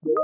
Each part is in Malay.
Hello.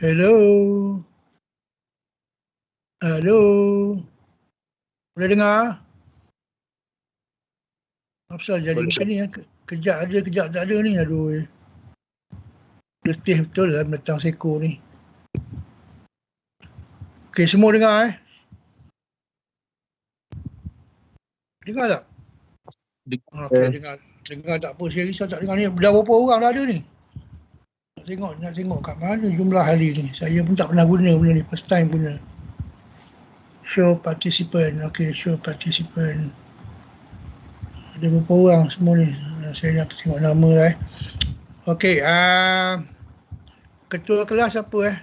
Hello. Hello. Boleh dengar? Apa jadi Boleh. macam ni ya? Kejap ada, kejap tak ada ni. Aduh. Letih betul lah menentang seko ni. Okey, semua dengar Dengar tak? Okey, dengar. Dengar tak apa. Saya risau tak dengar ni. Dah berapa orang dah ada ni? Nak tengok kat mana jumlah ahli ni. Saya pun tak pernah guna benda ni. First time guna. Show participant. Okey, show participant. Ada berapa orang semua ni? Saya nak tengok nama lah Okey, ketua kelas apa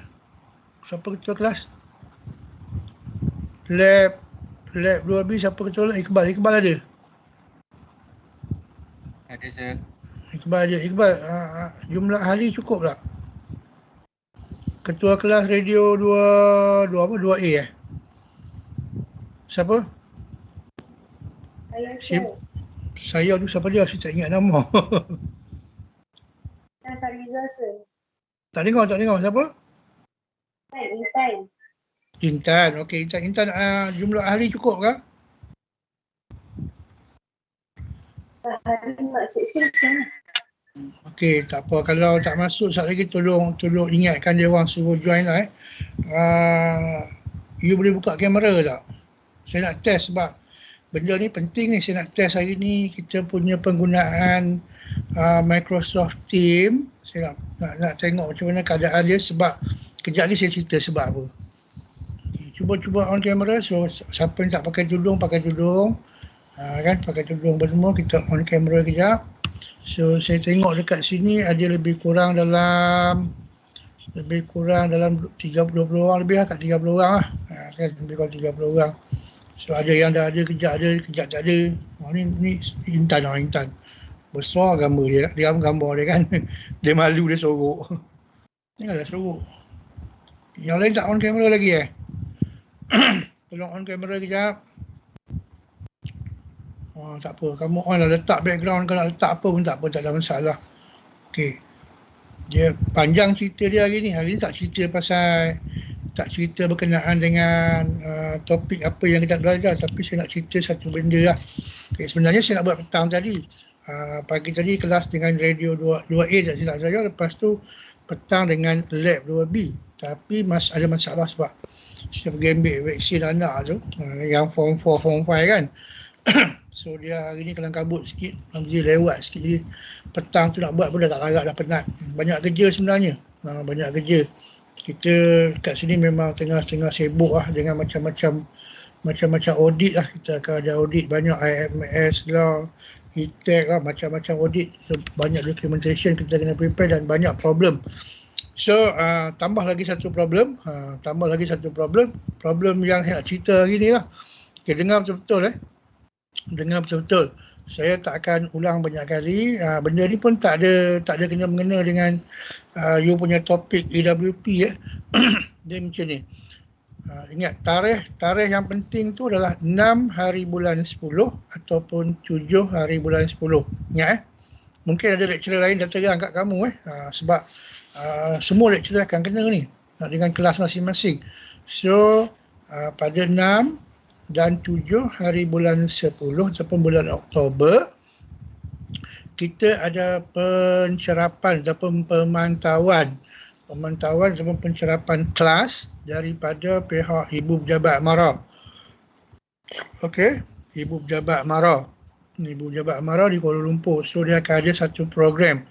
Siapa ketua kelas? Lab 2B siapa ketua kelas? Iqbal ada? Ada sir. Iqbal ada. Iqbal, jumlah ahli cukup tak? Ketua kelas radio 2A Siapa? Saya tu siapa dia? Saya tak ingat nama. Fariza sir. Tak dengar. Siapa? Intan. Okey, Intan jumlah ahli cukup ke? Hari Makcik Sim kan? Okey, tak apa. Kalau tak masuk sekejap lagi tolong ingatkan dia orang suruh join lah You boleh buka kamera tak? Saya nak test sebab benda ni penting ni. Saya nak test hari ni kita punya penggunaan Microsoft Teams. Saya nak tengok macam mana keadaan dia sebab kejap ni saya cerita sebab apa. Cuba on kamera. So siapa yang tak pakai tudung pakai tudung. Pakai tudung semua, kita on kamera kejap. So saya tengok dekat sini ada lebih kurang dalam 20 orang lebih lah, kat 30 orang lah. Lebih kurang 30 orang. So ada yang dah ada, kejap tak ada. Ni Intan. Besar gambar dia gambar dia kan. Dia malu, dia sorok. Janganlah sorok. Yang lain tak on kamera lagi Tolong on kamera kejap. Tak apa, kamu on lah, letak background. Kalau letak apa pun tak apa, tak ada masalah. Okey. Dia panjang cerita dia hari ni. Hari ni tak cerita berkenaan dengan topik apa yang kita belajar, tapi saya nak cerita satu benda lah. Okay, sebenarnya saya nak buat petang tadi. Pagi tadi kelas dengan radio 2A tak silap saya. Lepas tu petang dengan lab 2B. Tapi ada masalah sebab saya pergi ambil vaksin anak tu. Yang form 4, form 5 kan. So dia hari ni kelang kabut sikit. Dia lewat sikit. Jadi petang tu nak buat pun dah tak larat, dah penat. Banyak kerja sebenarnya. Banyak kerja. Kita kat sini memang tengah sibuk lah dengan macam-macam audit lah. Kita akan ada audit banyak, IMS lah, E-Tech lah, macam-macam audit. So, banyak documentation kita kena prepare dan banyak problem. So tambah lagi satu problem. Problem yang saya nak cerita hari ni lah. Okay, dengar betul-betul Dengar betul-betul. Saya tak akan ulang banyak kali. Benda ni pun tak ada kena-mengena dengan you punya topik AWP Dia macam ni. Ingat tarikh yang penting tu adalah 6 hari bulan 10 ataupun 7 hari bulan 10. Ingat mungkin ada lecturer lain dah terang kat kamu sebab semua lecturer akan kena ni dengan kelas masing-masing. So pada 6 dan 7 hari bulan 10 ataupun bulan Oktober kita ada pencerapan ataupun pemantauan ataupun pencerapan kelas daripada pihak Ibu Pejabat Amara. Okey, Ibu Pejabat Amara. Ibu Pejabat Amara di Kuala Lumpur. So dia akan ada satu program.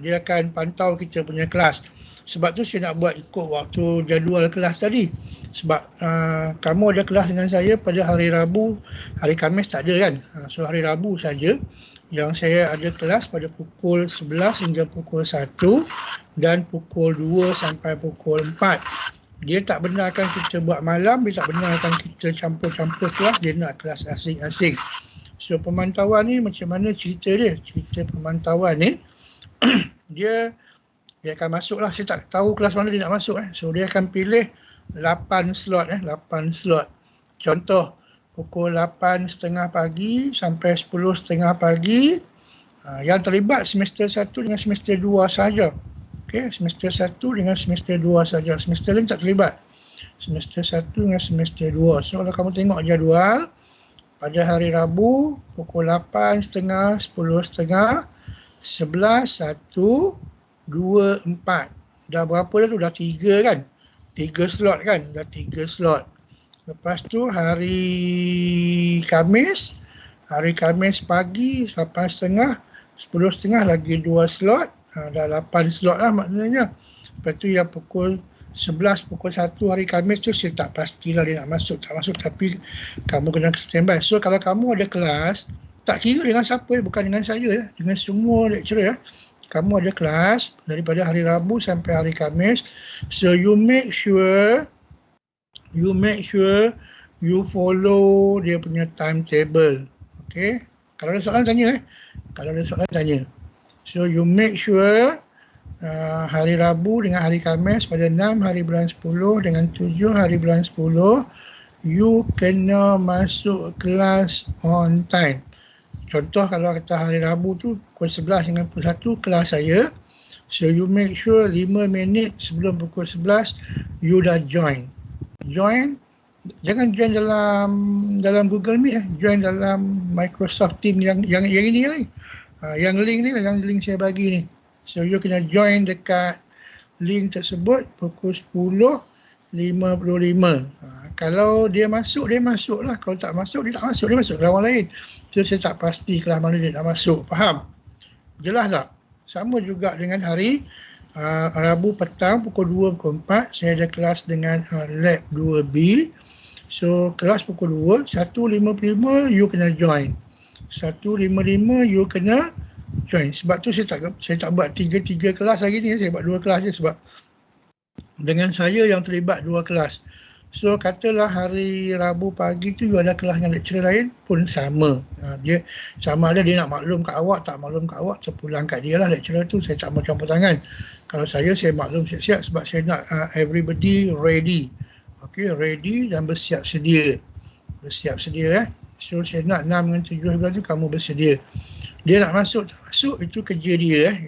Dia akan pantau kita punya kelas. Sebab tu saya nak buat ikut waktu jadual kelas tadi. Sebab kamu ada kelas dengan saya pada hari Rabu, hari Khamis tak ada kan. So hari Rabu saja yang saya ada kelas pada pukul 11 hingga pukul 1 dan pukul 2 sampai pukul 4. Dia tak benarkan kita buat malam, dia tak benarkan kita campur-campur kelas, dia nak kelas asing-asing. So pemantauan ni macam mana cerita dia? Cerita pemantauan ni dia akan masuk lah. Saya tak tahu kelas mana dia nak masuk So dia akan pilih 8 slot 8 slot. Contoh pukul 8.30 pagi sampai 10.30 pagi. Yang terlibat semester 1 dengan semester 2 sahaja. Okey, semester 1 dengan semester 2 saja. Semester lain tak terlibat. Semester 1 dengan semester 2. So kalau kamu tengok jadual pada hari Rabu pukul 8.30, 10.30, 11, 1, 2, 4. Dah berapa dah tu? Dah 3 kan? 3 slot kan? Dah 3 slot. Lepas tu hari Khamis pagi 8.30, 10.30 lagi 2 slot. Dah 8 slot lah maknanya. Lepas tu yang pukul 11, pukul 1 hari Khamis tu saya tak pastilah dia nak masuk, tak masuk, tapi kamu kena standby. So kalau kamu ada kelas, tak kira dengan siapa, bukan dengan saya, dengan semua lecturer. Kamu ada kelas daripada hari Rabu sampai hari Khamis. So you make sure you follow dia punya timetable. Okay. Kalau ada soalan tanya So you make sure hari Rabu dengan hari Khamis pada 6 hari bulan 10 dengan 7 hari bulan 10 you kena masuk kelas on time. Contoh kalau kata hari Rabu tu pukul 11 dengan pukul 1 kelas saya. So you make sure 5 minit sebelum pukul 11 you dah join. Jangan join dalam Google Meet join dalam Microsoft Teams yang ini ni. Yang link ni lah, yang link saya bagi ni. So you kena join dekat link tersebut pukul 10.55. Kalau dia masuk lah. Kalau tak masuk, dia tak masuk. Dia masuk lawan lain. So saya tak pasti kelas mana dia nak masuk. Faham? Jelas tak? Sama juga dengan hari Rabu petang pukul 2, pukul 4. Saya ada kelas dengan lab 2B. So kelas pukul 2, 1.55 you kena join. 1.55 you kena join. Sebab tu saya tak buat 3 kelas hari ni. Saya buat 2 kelas je sebab dengan saya yang terlibat 2 kelas. So katalah hari Rabu pagi tu you ada kelas dengan lecturer lain pun sama. Dia sama ada dia nak maklum kat awak, tak maklum kat awak, terpulang kat dia lah lecturer tu. Saya tak mau campur tangan. Kalau saya maklum siap-siap sebab saya nak everybody ready. Okay, ready dan bersiap sedia. So saya nak 6 dengan 7 bulan tu kamu bersedia. Dia nak masuk tak masuk itu kerja dia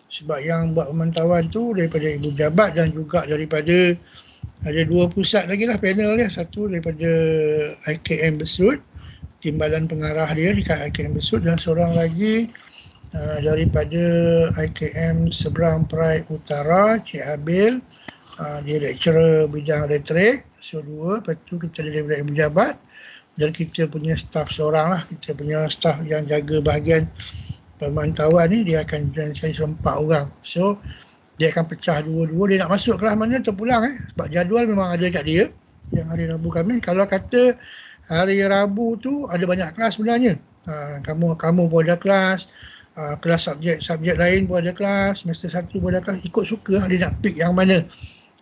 Sebab yang buat pemantauan tu daripada Ibu Pejabat dan juga daripada ada 2 pusat lagi lah panel dia. Satu daripada IKM Besut, timbalan pengarah dia dekat IKM Besut, dan seorang lagi daripada IKM Seberang Perai Utara, Cik Abil, dia lecturer bidang elektrik. So 2, lepas tu kita ada daripada Ibu Pejabat. Dan kita punya staff seorang lah, kita punya staff yang jaga bahagian pemantauan ni, dia akan join saya 4 orang. So dia akan pecah 2-2, dia nak masuk kelas mana terpulang sebab jadual memang ada kat dia yang hari Rabu Khamis. Kalau kata hari Rabu tu ada banyak kelas sebenarnya, kamu pun ada kelas, kelas subjek lain pun ada kelas, semester 1 pun ada kelas, ikut suka dia nak pick yang mana.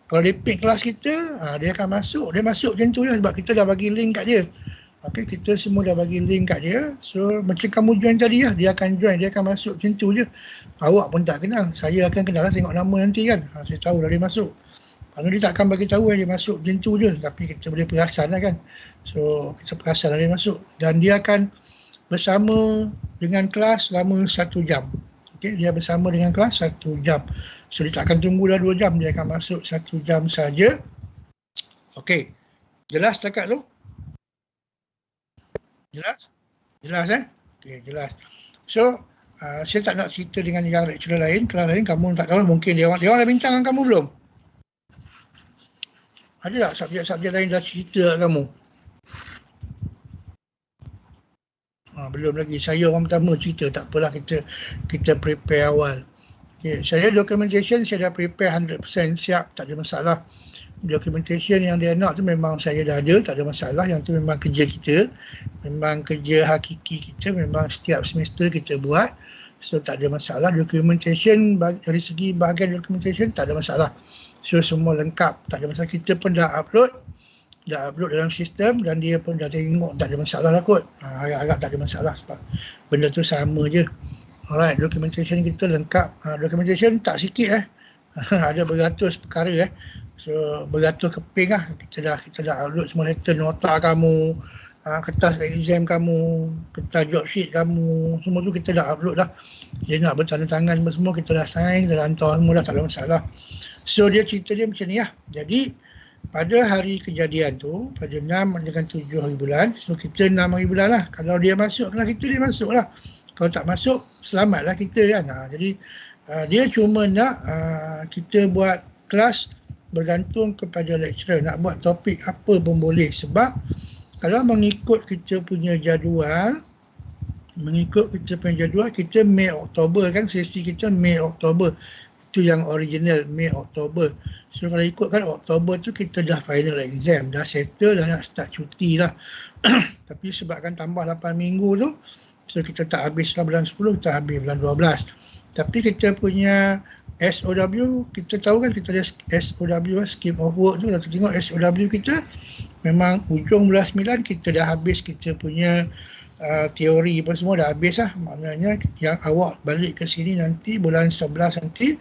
Kalau dia pick kelas kita, dia akan masuk, dia masuk macam tu lah sebab kita dah bagi link kat dia. Okay, kita semua dah bagi link kat dia. So macam kamu join tadi lah, dia akan join, dia akan masuk macam tu je. Awak pun tak kenal, saya akan kenal lah, tengok nama nanti kan. Saya tahu dah dia masuk. Kalau dia takkan bagi tahu dia masuk macam tu je, tapi kita boleh perasan lah kan. So kita perasan lah dia masuk, dan dia akan bersama dengan kelas selama 1 jam. Okey, dia bersama dengan kelas 1 jam. So dia tak akan tunggu dah 2 jam, dia akan masuk 1 jam saja. Okey, jelas setakat tu? Jelas? Jelas Okey, jelas. So saya tak nak cerita dengan yang lecturer lain, kelas lain kamu tak tahu, mungkin dia orang dah bincang dengan kamu belum? Ada tak subjek-subjek lain dah cerita kat kamu? Belum lagi. Saya orang pertama cerita, tak apalah, kita prepare awal. Okay. Saya documentation saya dah prepare 100% siap, tak ada masalah. Documentation yang dia nak tu memang saya dah ada, tak ada masalah. Yang tu memang kerja kita, memang kerja hakiki kita, memang setiap semester kita buat. So tak ada masalah. Documentation dari segi bahagian documentation tak ada masalah. So semua lengkap, tak ada masalah. Kita pun dah upload dalam sistem dan dia pun dah tengok, tak ada masalah lah kot. Agak-agak tak ada masalah sebab benda tu sama je. Alright, documentation kita lengkap. Documentation tak sikit ada beratus perkara So beratus keping lah. Kita dah upload semua letter nota kamu, kertas exam kamu, kertas job sheet kamu, semua tu kita dah upload dah. Dia nak bertandatangan semua, kita dah sign, kita dah hantar semua dah, tak ada masalah. So dia cerita dia macam ni lah. Jadi pada hari kejadian tu, pada 6 dengan 7 hari bulan, so kita 6 hari bulan lah. Kalau dia masuk kelas kita, dia masuk lah. Kalau tak masuk, selamatlah kita kan. Jadi dia cuma nak kita buat kelas bergantung kepada lecturer. Nak buat topik apa pun boleh. Sebab kalau mengikut kita punya jadual, kita Mei Oktober kan, sesi kita Mei Oktober. Itu yang original, Mei Oktober. So kalau ikutkan Oktober tu kita dah final exam, dah settle, dah nak start cuti lah. Tapi sebabkan tambah 8 minggu tu, so kita tak habislah bulan 10, kita habis bulan 12. Tapi kita punya SOW, kita tahu kan kita ada SOW, Scheme of Work tu. Kalau kita tengok SOW kita, memang ujung bulan 9 kita dah habis kita punya teori apa semua dah habis lah. Maknanya yang awak balik ke sini nanti bulan 11 nanti,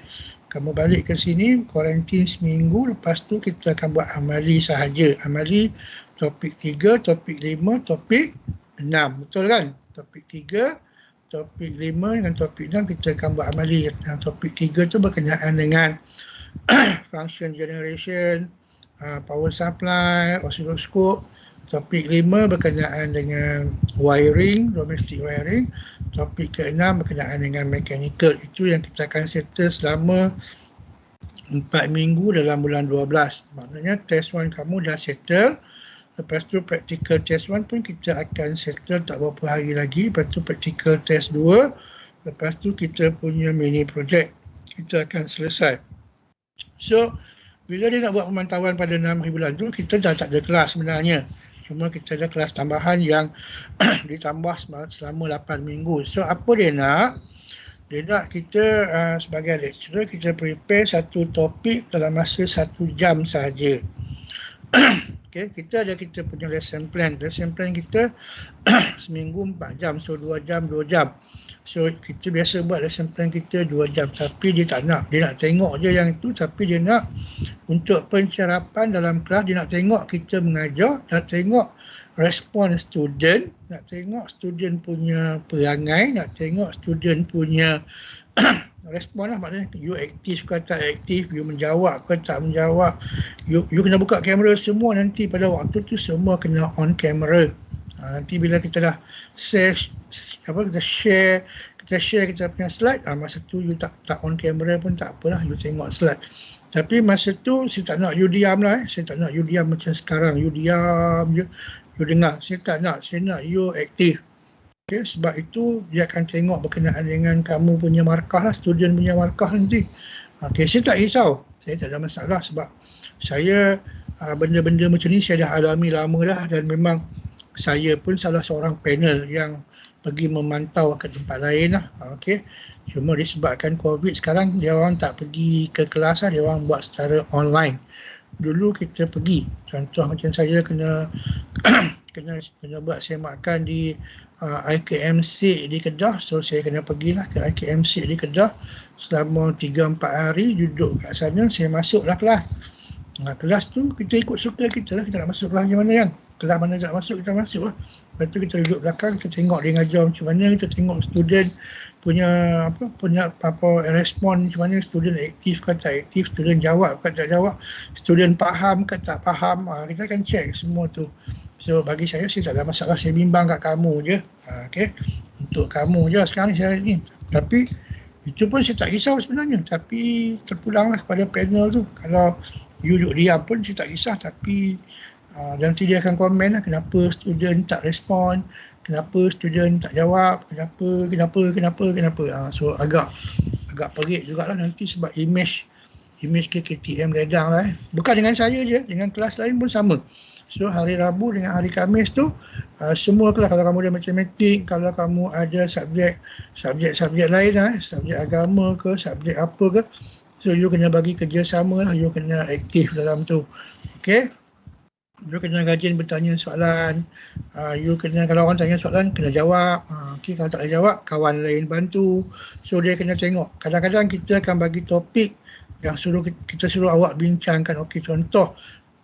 kamu balik ke sini, kuarantin seminggu, lepas tu kita akan buat amali sahaja. Amali topik 3, topik 5, topik 6. Betul kan? Topik 3, topik 5 dengan topik 6 kita akan buat amali. Yang topik 3 tu berkenaan dengan function generation, power supply, oscilloscope. Topik 5 berkenaan dengan wiring, domestic wiring. Topik ke-6 berkenaan dengan mechanical. Itu yang kita akan settle selama 4 minggu dalam bulan 12. Maknanya test 1 kamu dah settle. Lepas tu practical test 1 pun kita akan settle tak berapa hari lagi. Lepas tu practical test 2. Lepas tu kita punya mini project kita akan selesai. So bila dia nak buat pemantauan pada 6 hari bulan tu, kita dah tak ada kelas sebenarnya. Cuma kita ada kelas tambahan yang ditambah selama 8 minggu. So apa dia nak? Dia nak kita sebagai lecturer, kita prepare satu topik dalam masa 1 jam sahaja. Okay, kita punya lesson plan. Lesson plan kita seminggu 4 jam. So 2 jam, 2 jam. So kita biasa buat lesson plan kita 2 jam. Tapi dia tak nak. Dia nak tengok je yang itu. Tapi dia nak untuk pencerapan dalam kelas, dia nak tengok kita mengajar, nak tengok respon student, nak tengok student punya perangai, nak tengok student punya respon lah. Maknanya you aktif ke tak aktif, you menjawab ke tak menjawab, you kena buka kamera semua. Nanti pada waktu tu semua kena on kamera. Nanti bila kita dah kita share kita punya slide, masa tu you tak on kamera pun tak apalah, you tengok slide. Tapi masa tu saya tak nak you diam lah. Saya tak nak you diam macam sekarang, you diam je, you dengar. Saya tak nak, saya nak you aktif. Okay, sebab itu dia akan tengok berkenaan dengan kamu punya markah lah, student punya markah nanti. Okay, saya tak risau, saya tak ada masalah sebab saya benda-benda macam ni saya dah alami lama dah, dan memang saya pun salah seorang panel yang pergi memantau ke tempat lain lah. Okay. Cuma disebabkan COVID sekarang, dia orang tak pergi ke kelas lah, dia orang buat secara online. Dulu kita pergi, contoh macam saya kena buat semakan di IKMC di Kedah. So saya kena pergilah ke IKMC di Kedah selama 3-4 hari, duduk kat sana, saya masuklah kelas. Kelas tu kita ikut suka kita lah, kita nak masuk kelas macam mana kan. Kelas mana tak masuk, kita masuk lah. Lepas tu kita duduk belakang, kita tengok dia ngajar macam mana, kita tengok student punya respon macam mana, student aktif ke tak aktif, student jawab ke tak jawab, student faham ke tak faham. Kita akan check semua tu. So bagi saya tak ada masalah, saya bimbang kat kamu je. Okay, untuk kamu je sekarang ni saya ni. Tapi itu pun saya tak risau sebenarnya, tapi terpulanglah kepada panel tu. Kalau you duduk diam pun saya tak kisah, tapi nanti dia akan komen lah kenapa student tak respon, kenapa student tak jawab, kenapa. So agak perit jugalah nanti sebab image KKTM redang lah. Bukan dengan saya je, dengan kelas lain pun sama. So hari Rabu dengan hari Khamis tu semua kelas, kalau kamu ada matematik, kalau kamu ada subjek lain lah, subjek agama ke, subjek apa ke, so you kena bagi kerjasama lah, you kena aktif dalam tu. Okay, you kena rajin bertanya soalan, you kena, kalau orang tanya soalan kena jawab. Okay, kalau tak boleh jawab, kawan lain bantu. So dia kena tengok, kadang-kadang kita akan bagi topik yang kita suruh awak bincangkan. Okay, contoh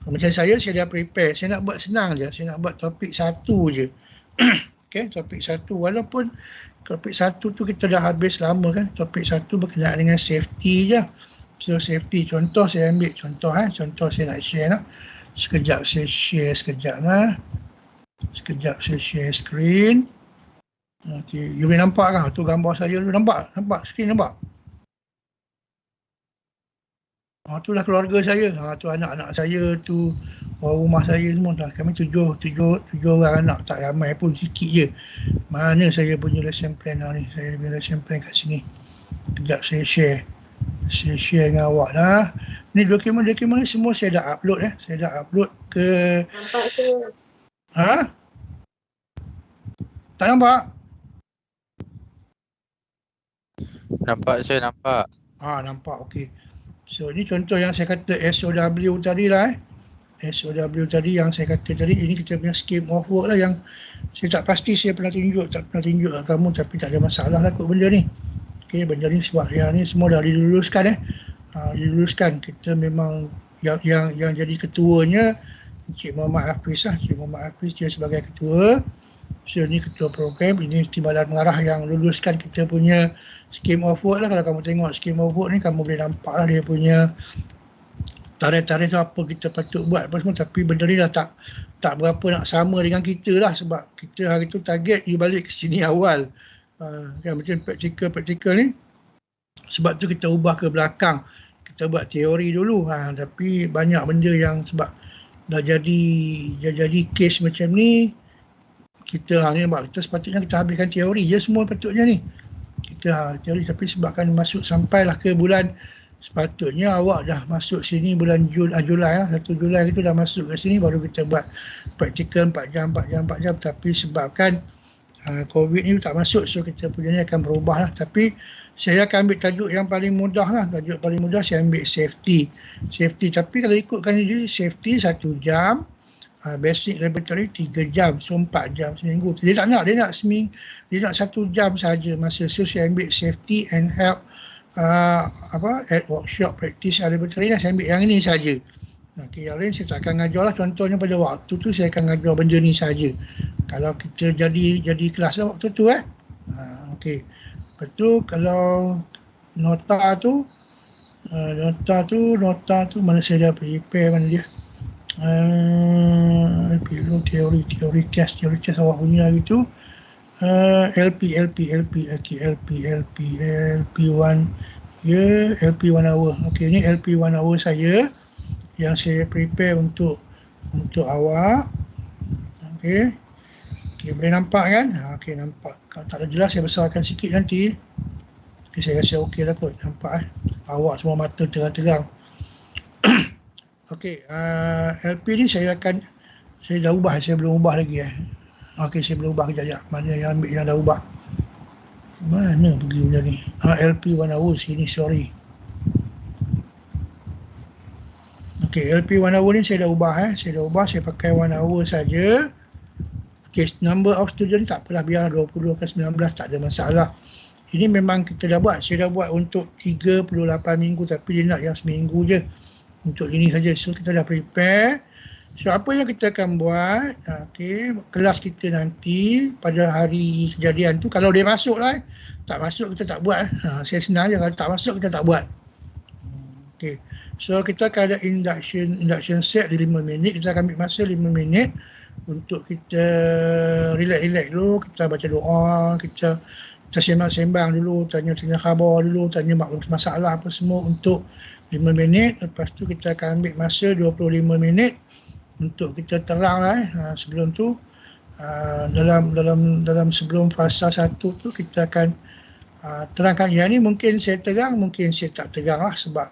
macam saya dah prepare, saya nak buat senang je, saya nak buat topik satu je. Okay, topik satu, walaupun topik satu tu kita dah habis lama kan, topik satu berkenaan dengan safety je. So safety, contoh saya ambil contoh saya nak share lah. Sekejap saya share saya share screen. Okay, you boleh nampak kan tu gambar saya tu, nampak screen nampak? Itulah keluarga saya, tu anak-anak saya tu, orang rumah saya semua dah. Kami tujuh orang anak, tak ramai pun, sikit je. Mana saya punya lesson plan ni, saya punya lesson plan kat sini. Kejap saya share dengan awak lah. Ni dokumen ni semua saya dah upload saya dah upload ke. Nampak tu. Tak nampak? Nampak saya, nampak. Nampak, okey. So ini contoh yang saya kata SOW tadi lah SOW tadi yang saya kata tadi, ini kita punya scheme of work lah yang saya tak pasti saya pernah tunjuk kat kamu, tapi tak ada masalah lah kot benda ni. Okay, benda ni sebab yang ni semua dah diluluskan diluluskan. Kita memang yang jadi ketuanya Encik Muhammad Hafiz lah. Encik Muhammad Hafiz dia sebagai ketua. So ni ketua program, ini timbalan mengarah yang luluskan kita punya scheme of work lah. Kalau kamu tengok scheme of work ni, kamu boleh nampak lah dia punya tarikh-tarikh apa kita patut buat apa semua. Tapi benda ni dah tak berapa nak sama dengan kita lah, sebab kita hari tu target you balik ke sini awal. Kan macam praktikal ni, sebab tu kita ubah ke belakang, kita buat teori dulu. Tapi banyak benda yang sebab dah jadi case macam ni, kita sepatutnya kita habiskan teori je semua patutnya ni. Kita teori, tapi sebabkan masuk sampailah ke bulan, sepatutnya awak dah masuk sini bulan Julai lah, 1 Julai itu dah masuk ke sini, baru kita buat praktikal 4 jam. Tapi sebabkan COVID ni tak masuk, so kita punya ni akan berubah lah. Tapi saya akan ambil tajuk yang paling mudah lah. Tajuk paling mudah saya ambil safety. Tapi kalau ikutkan ni, safety 1 jam, basic laboratory 3 jam, so 4 jam seminggu. Dia nak 1 jam saja masa. So saya ambil safety and health at workshop practice laboratory lah, saya ambil yang ini saja. Okay, yang lain saya tak akan ngajar lah. Contohnya pada waktu tu saya akan ngajar benda ni saja. Kalau kita jadi kelas lah waktu tu okay. Lepas tu kalau nota tu mana saya dah prepare, mana dia? Teori test awak punya gitu. LP 1 hour. Okey, ni LP 1 hour saya yang saya prepare untuk awak. Okey, boleh nampak kan? Okey, nampak. Kalau tak ada jelas saya besarkan sikit nanti. Okay, saya rasa okey lah kot, nampak awak semua mata terang-terang. Okey, LP ni saya dah ubah, saya belum ubah lagi Okey, saya belum ubah kejap. Mana yang ambil yang dah ubah? Mana pergi benda ni? LP 1 hour sini, sorry. Okey, LP 1 hour ni saya dah ubah saya pakai 1 hour saja. Okey, number of student tak apalah, biar 20 ke 19 tak ada masalah. Ini memang kita dah buat, saya dah buat untuk 38 minggu, tapi dia nak yang seminggu je. untuk ini saja. So kita dah prepare. So apa yang kita akan buat, kelas kita nanti pada hari kejadian tu, kalau dia masuk lah, tak masuk kita tak buat. Saya senang je, kalau tak masuk kita tak buat. So kita akan ada induction set di 5 minit, kita akan ambil masa 5 minit untuk kita relax dulu, kita baca doa, kita sembang-sembang dulu, tanya-tanya khabar dulu, tanya masalah apa semua untuk 5 minit. Lepas tu kita akan ambil masa 25 minit untuk kita terang lah. Sebelum tu dalam sebelum fasa 1 tu kita akan terangkan. Yang ni mungkin saya terang, mungkin saya tak terang lah, sebab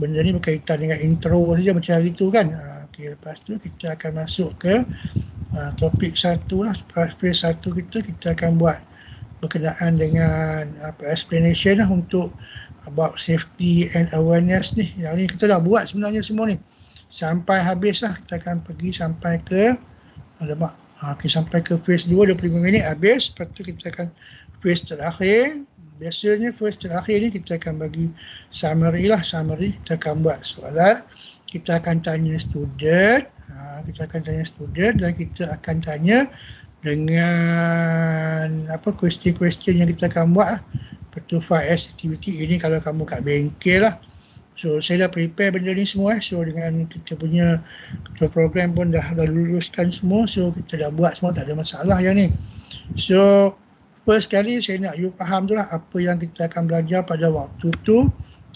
benda ni berkaitan dengan intro saja macam hari tu kan. Lepas tu kita akan masuk ke topik 1 lah. Phase 1 kita akan buat berkenaan dengan explanation lah untuk about safety and awareness ni. Yang ni kita dah buat sebenarnya semua ni. Sampai habis lah, kita akan pergi sampai ke sampai ke phase 2, 25 minit habis. Lepas tu kita akan phase terakhir. Biasanya phase terakhir ni kita akan bagi summary lah. Summary, kita akan buat soalan, kita akan tanya student, dan kita akan tanya dengan question yang kita akan buat lah. Lepas tu 5S activity ini kalau kamu kat bengkel lah. So saya dah prepare benda ni semua. So dengan kita punya ketua program pun dah luluskan semua. So kita dah buat semua, tak ada masalah yang ni. So first kali saya nak you faham tu lah apa yang kita akan belajar pada waktu tu.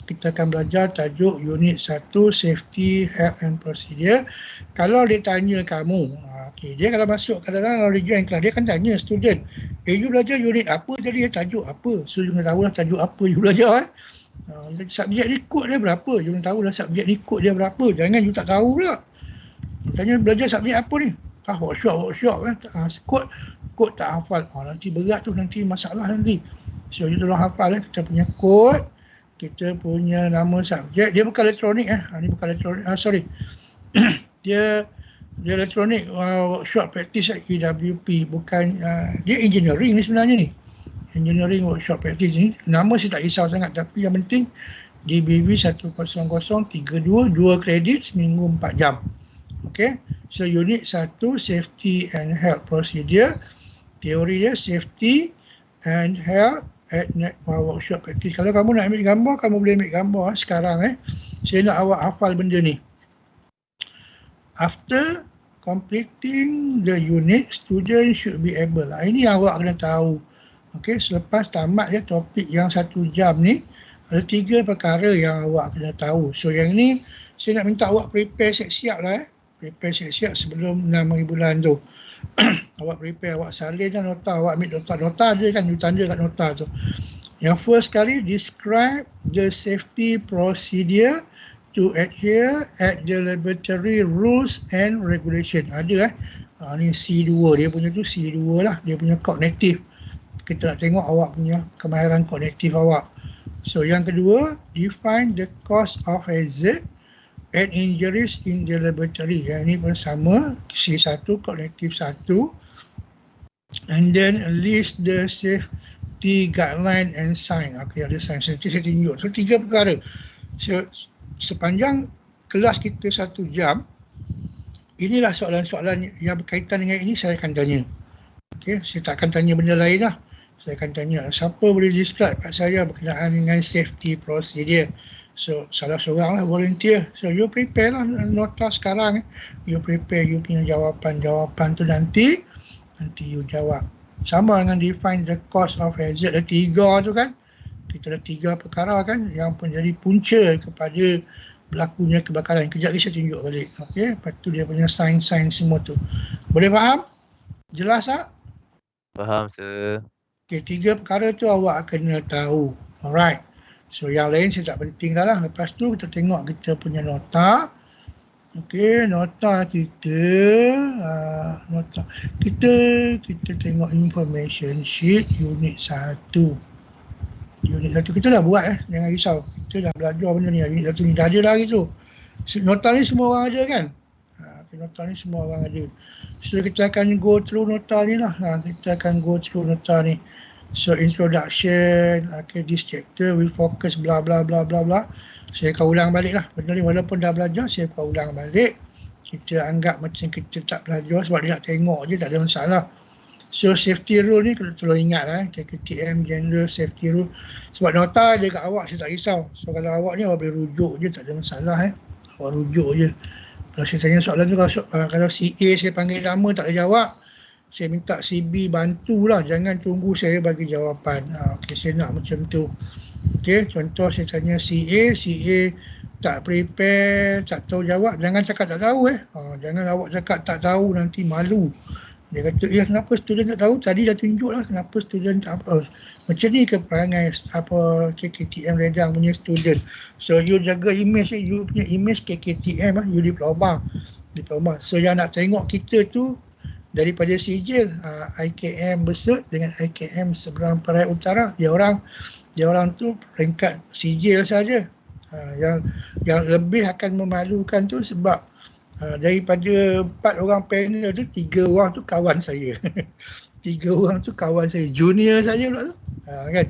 Kita akan belajar tajuk unit 1 safety, health and procedure. Kalau dia tanya kamu, dia kalau masuk kadang-kadang kalau dia join kelas, dia akan tanya student, you belajar unit apa tadi, tajuk apa? So you kena tahu lah tajuk apa you belajar. Subjek ni kod dia berapa, you kena tahu lah subjek ni kod dia berapa. Jangan you tak tahu pula. Tanya belajar subjek apa ni? Workshop kod tak hafal. Nanti berat tu, nanti masalah nanti. So you tolong hafal kita punya kod, kita punya nama subjek. Dia bukan elektronik ni bukan elektronik, dia elektronik workshop practice EWP, bukan dia engineering ni sebenarnya ni. Engineering workshop practice ni, nama saya tak risau sangat, tapi yang penting DBV 10032 2 kredit seminggu 4 jam. Okay, so unit 1 safety and health procedure, teori dia safety and health at workshop practice. Kalau kamu nak ambil gambar, kamu boleh ambil gambar sekarang. Saya nak awak hafal benda ni. After completing the unit, student should be able. Ini yang awak kena tahu. Okay, selepas tamat topik yang 1 jam ni, ada 3 perkara yang awak kena tahu. So yang ni saya nak minta awak prepare siap-siap lah. Prepare siap-siap sebelum 6 hari bulan tu. Awak prepare, awak salin kan nota, awak ambil nota dia kan, you tanda kat nota tu. Yang first kali, describe the safety procedure to adhere at the laboratory rules and regulation. Ada ni C2, dia punya tu C2 lah, dia punya cognitive. Kita nak tengok awak punya kemahiran kognitif awak. So yang kedua, define the cause of hazard and injuries in the laboratory. Yang ini pun sama, C1, kognitif 1. And then list the safety guideline and sign. Okay, ada sign. Nanti saya tunjuk. So 3 perkara. So, sepanjang kelas kita 1 jam, inilah soalan-soalan yang berkaitan dengan ini saya akan tanya. Okay, saya tak akan tanya benda lain lah. Saya akan tanya, siapa boleh describe kat saya berkenaan dengan safety procedure. So salah seorang lah volunteer. So you prepare lah nota sekarang. You prepare you punya jawapan tu nanti you jawab. Sama dengan define the cause of hazard. Ada 3 tu kan. Kita ada 3 perkara kan yang menjadi punca kepada berlakunya kebakaran. Kejap lagi saya tunjuk balik. Okay, lepas tu dia punya sign-sign semua tu. Boleh faham? Jelas tak? Faham, sir. Okay, 3 perkara tu awak kena tahu. Alright. So yang lain saya tak penting dah lah. Lepas tu kita tengok kita punya nota. Okay, nota kita. Kita tengok information sheet unit 1. Unit 1 kita dah buat jangan risau. Kita dah belajar benda ni. Unit 1 ni dah ada dah hari tu. Nota ni semua orang ada kan? Nota ni semua orang ada. So kita akan go through nota ni lah. Kita akan go through nota ni. So introduction, okay, this chapter will focus blah blah blah blah blah saya akan ulang balik lah. Benda ni walaupun dah belajar, saya akan ulang balik. Kita anggap macam kita tak belajar sebab dia nak tengok je, tak ada masalah. So safety rule ni tolong ingat lah, KKTM General Safety Rule. Sebab nota je kat awak, saya tak risau. So kalau awak ni awak boleh rujuk je, tak ada masalah awak rujuk je. Kalau saya tanya soalan tu, kalau CA saya panggil nama tak ada jawab, saya minta CB bantulah, jangan tunggu saya bagi jawapan. Okay, saya nak macam tu. Okay, contoh saya tanya CA tak prepare, tak tahu jawab, jangan cakap tak tahu jangan awak cakap tak tahu, nanti malu. Dia kata, kenapa student tak tahu? Tadi dah tunjuk lah kenapa student tak apa. Macam ni ke perangai KKTM Redang punya student. So you jaga image, you punya image KKTM you diploma. So yang nak tengok kita tu daripada sijil IKM Besut dengan IKM Seberang Perai Utara, dia orang tu peringkat sijil saja. Yang lebih akan memalukan tu sebab daripada 4 orang panel tu, 3 orang tu kawan saya. 3 orang tu kawan saya, junior saya pula tu. Kan?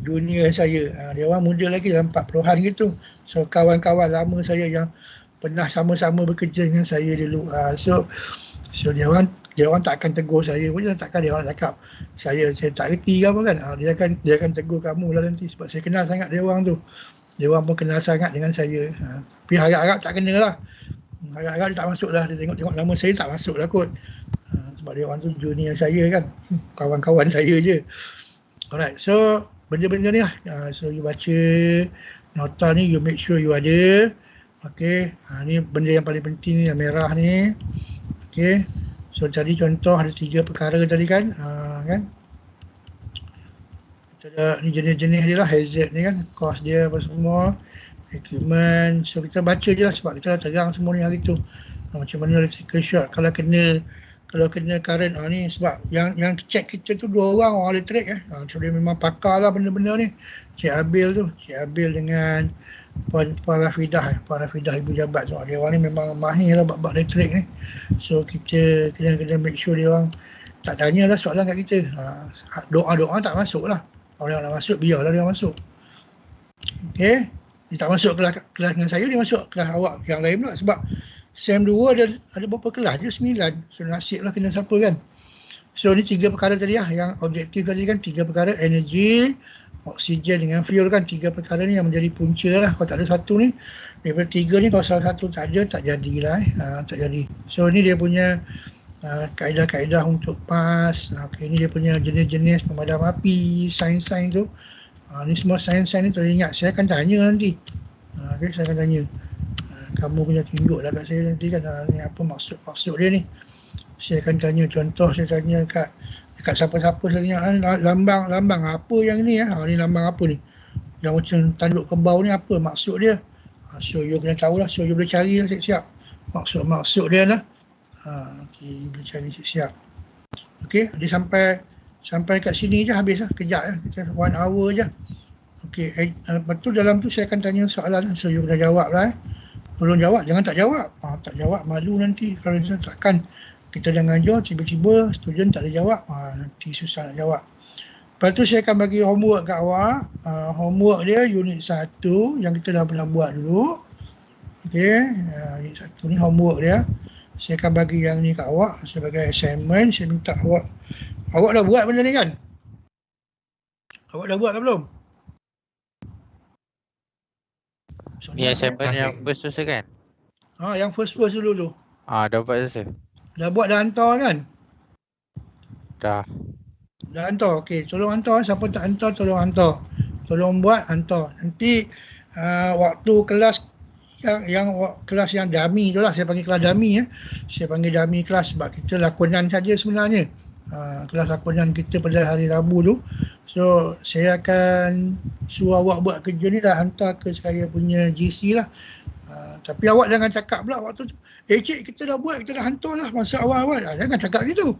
Junior saya. Dia orang muda lagi dalam 40-an gitu. So kawan-kawan lama saya yang pernah sama-sama bekerja dengan saya dulu. So dia orang tak akan tegur saya pun, takkan dia orang cakap saya tak reti ke apa kan. Dia akan tegur kamu lah nanti sebab saya kenal sangat dia orang tu. Dia orang pun kenal sangat dengan saya. Tapi harap-harap tak kena lah. Harap-harap dia tak masuk lah. Dia tengok nama saya tak masuk lah kot. Sebab dia orang tu junior saya kan. Kawan-kawan saya je. Alright, so benda-benda ni lah. So you baca nota ni, you make sure you ada. Okay, ni benda yang paling penting ni, yang merah ni. Okay, so tadi contoh ada 3 perkara tadi kan. Kan? Kita ada ni jenis-jenis dia lah, hazard ni kan, cost dia apa semua, equipment. So kita baca je lah sebab kita dah terang semua ni hari tu. Macam mana electrical short kalau kena current. Ni sebab yang check kita tu 2 orang elektrik so dia memang pakar lah benda-benda ni. Cik Abil dengan Puan Rafidah ibu jabat. So dia orang ni memang mahir lah bab elektrik ni. So kita kena make sure dia orang tak tanyalah soalan kat kita. Doa-doa tak masuk lah. Orang yang nak masuk, biarlah dia masuk. Okay. Dia tak masuk kelas dengan saya, dia masuk kelas awak yang lain pula. Sebab SEM 2 ada berapa kelas je? 9. So nasib lah kena siapa kan. So ni 3 perkara tadi lah. Yang objektif tadi kan 3 perkara. Energi, oksigen dengan fuel kan. 3 perkara ni yang menjadi punca lah. Kalau tak ada satu ni, daripada 3 ni kalau salah satu tak ada, tak jadilah tak jadi. So ni dia punya kaedah-kaedah untuk PAS. Okay, ni dia punya jenis-jenis pemadam api, sains-sains tu. Ni semua sains-sains ni teringat. Saya akan tanya nanti. Okay, saya akan tanya. Kamu punya tunjuk lah kat saya nanti kan. Ni apa maksud dia ni. Saya akan tanya, contoh saya tanya dekat siapa-siapa saya tanya, lambang apa yang ni ni lambang apa ni. Yang macam tanduk kebau ni apa maksud dia. So you kena tahulah. So you boleh cari lah siap-siap. Maksud dia lah. Okay, boleh cari siap-siap. Okay, dia sampai kat sini je habis lah, kejap lah. Kita 1 hour je. Okay, lepas tu dalam tu saya akan tanya soalan. So you kena jawab lah. Tolong jawab, jangan tak jawab. Tak jawab malu nanti. Kalau kita takkan kita dah ngajar, tiba-tiba student tak ada jawab. Nanti susah nak jawab. Lepas tu saya akan bagi homework kat awak. Homework dia unit 1 yang kita dah pernah buat dulu. Okay, unit 1 ni homework dia. Saya akan bagi yang ni kat awak sebagai assignment. Saya minta awak dah buat benda ni kan? Awak dah buat ke belum? So, Ni assignment yang first kan? Yang first dulu tu. Dah buat selesai. Dah buat, dah hantar kan? Dah hantar. Okey, tolong hantar. Siapa tak hantar, tolong hantar. Tolong buat, hantar. Nanti waktu kelas kelas yang dummy tu lah, saya panggil kelas dummy Saya panggil dummy kelas sebab kita lakonan saja sebenarnya. Kelas lakonan kita pada hari Rabu tu. So saya akan suruh awak buat kerja ni, dah hantar ke saya punya GC lah. Tapi awak jangan cakap pula waktu tu, cik kita dah buat, kita dah hantar lah masa awal-awal. Jangan cakap gitu.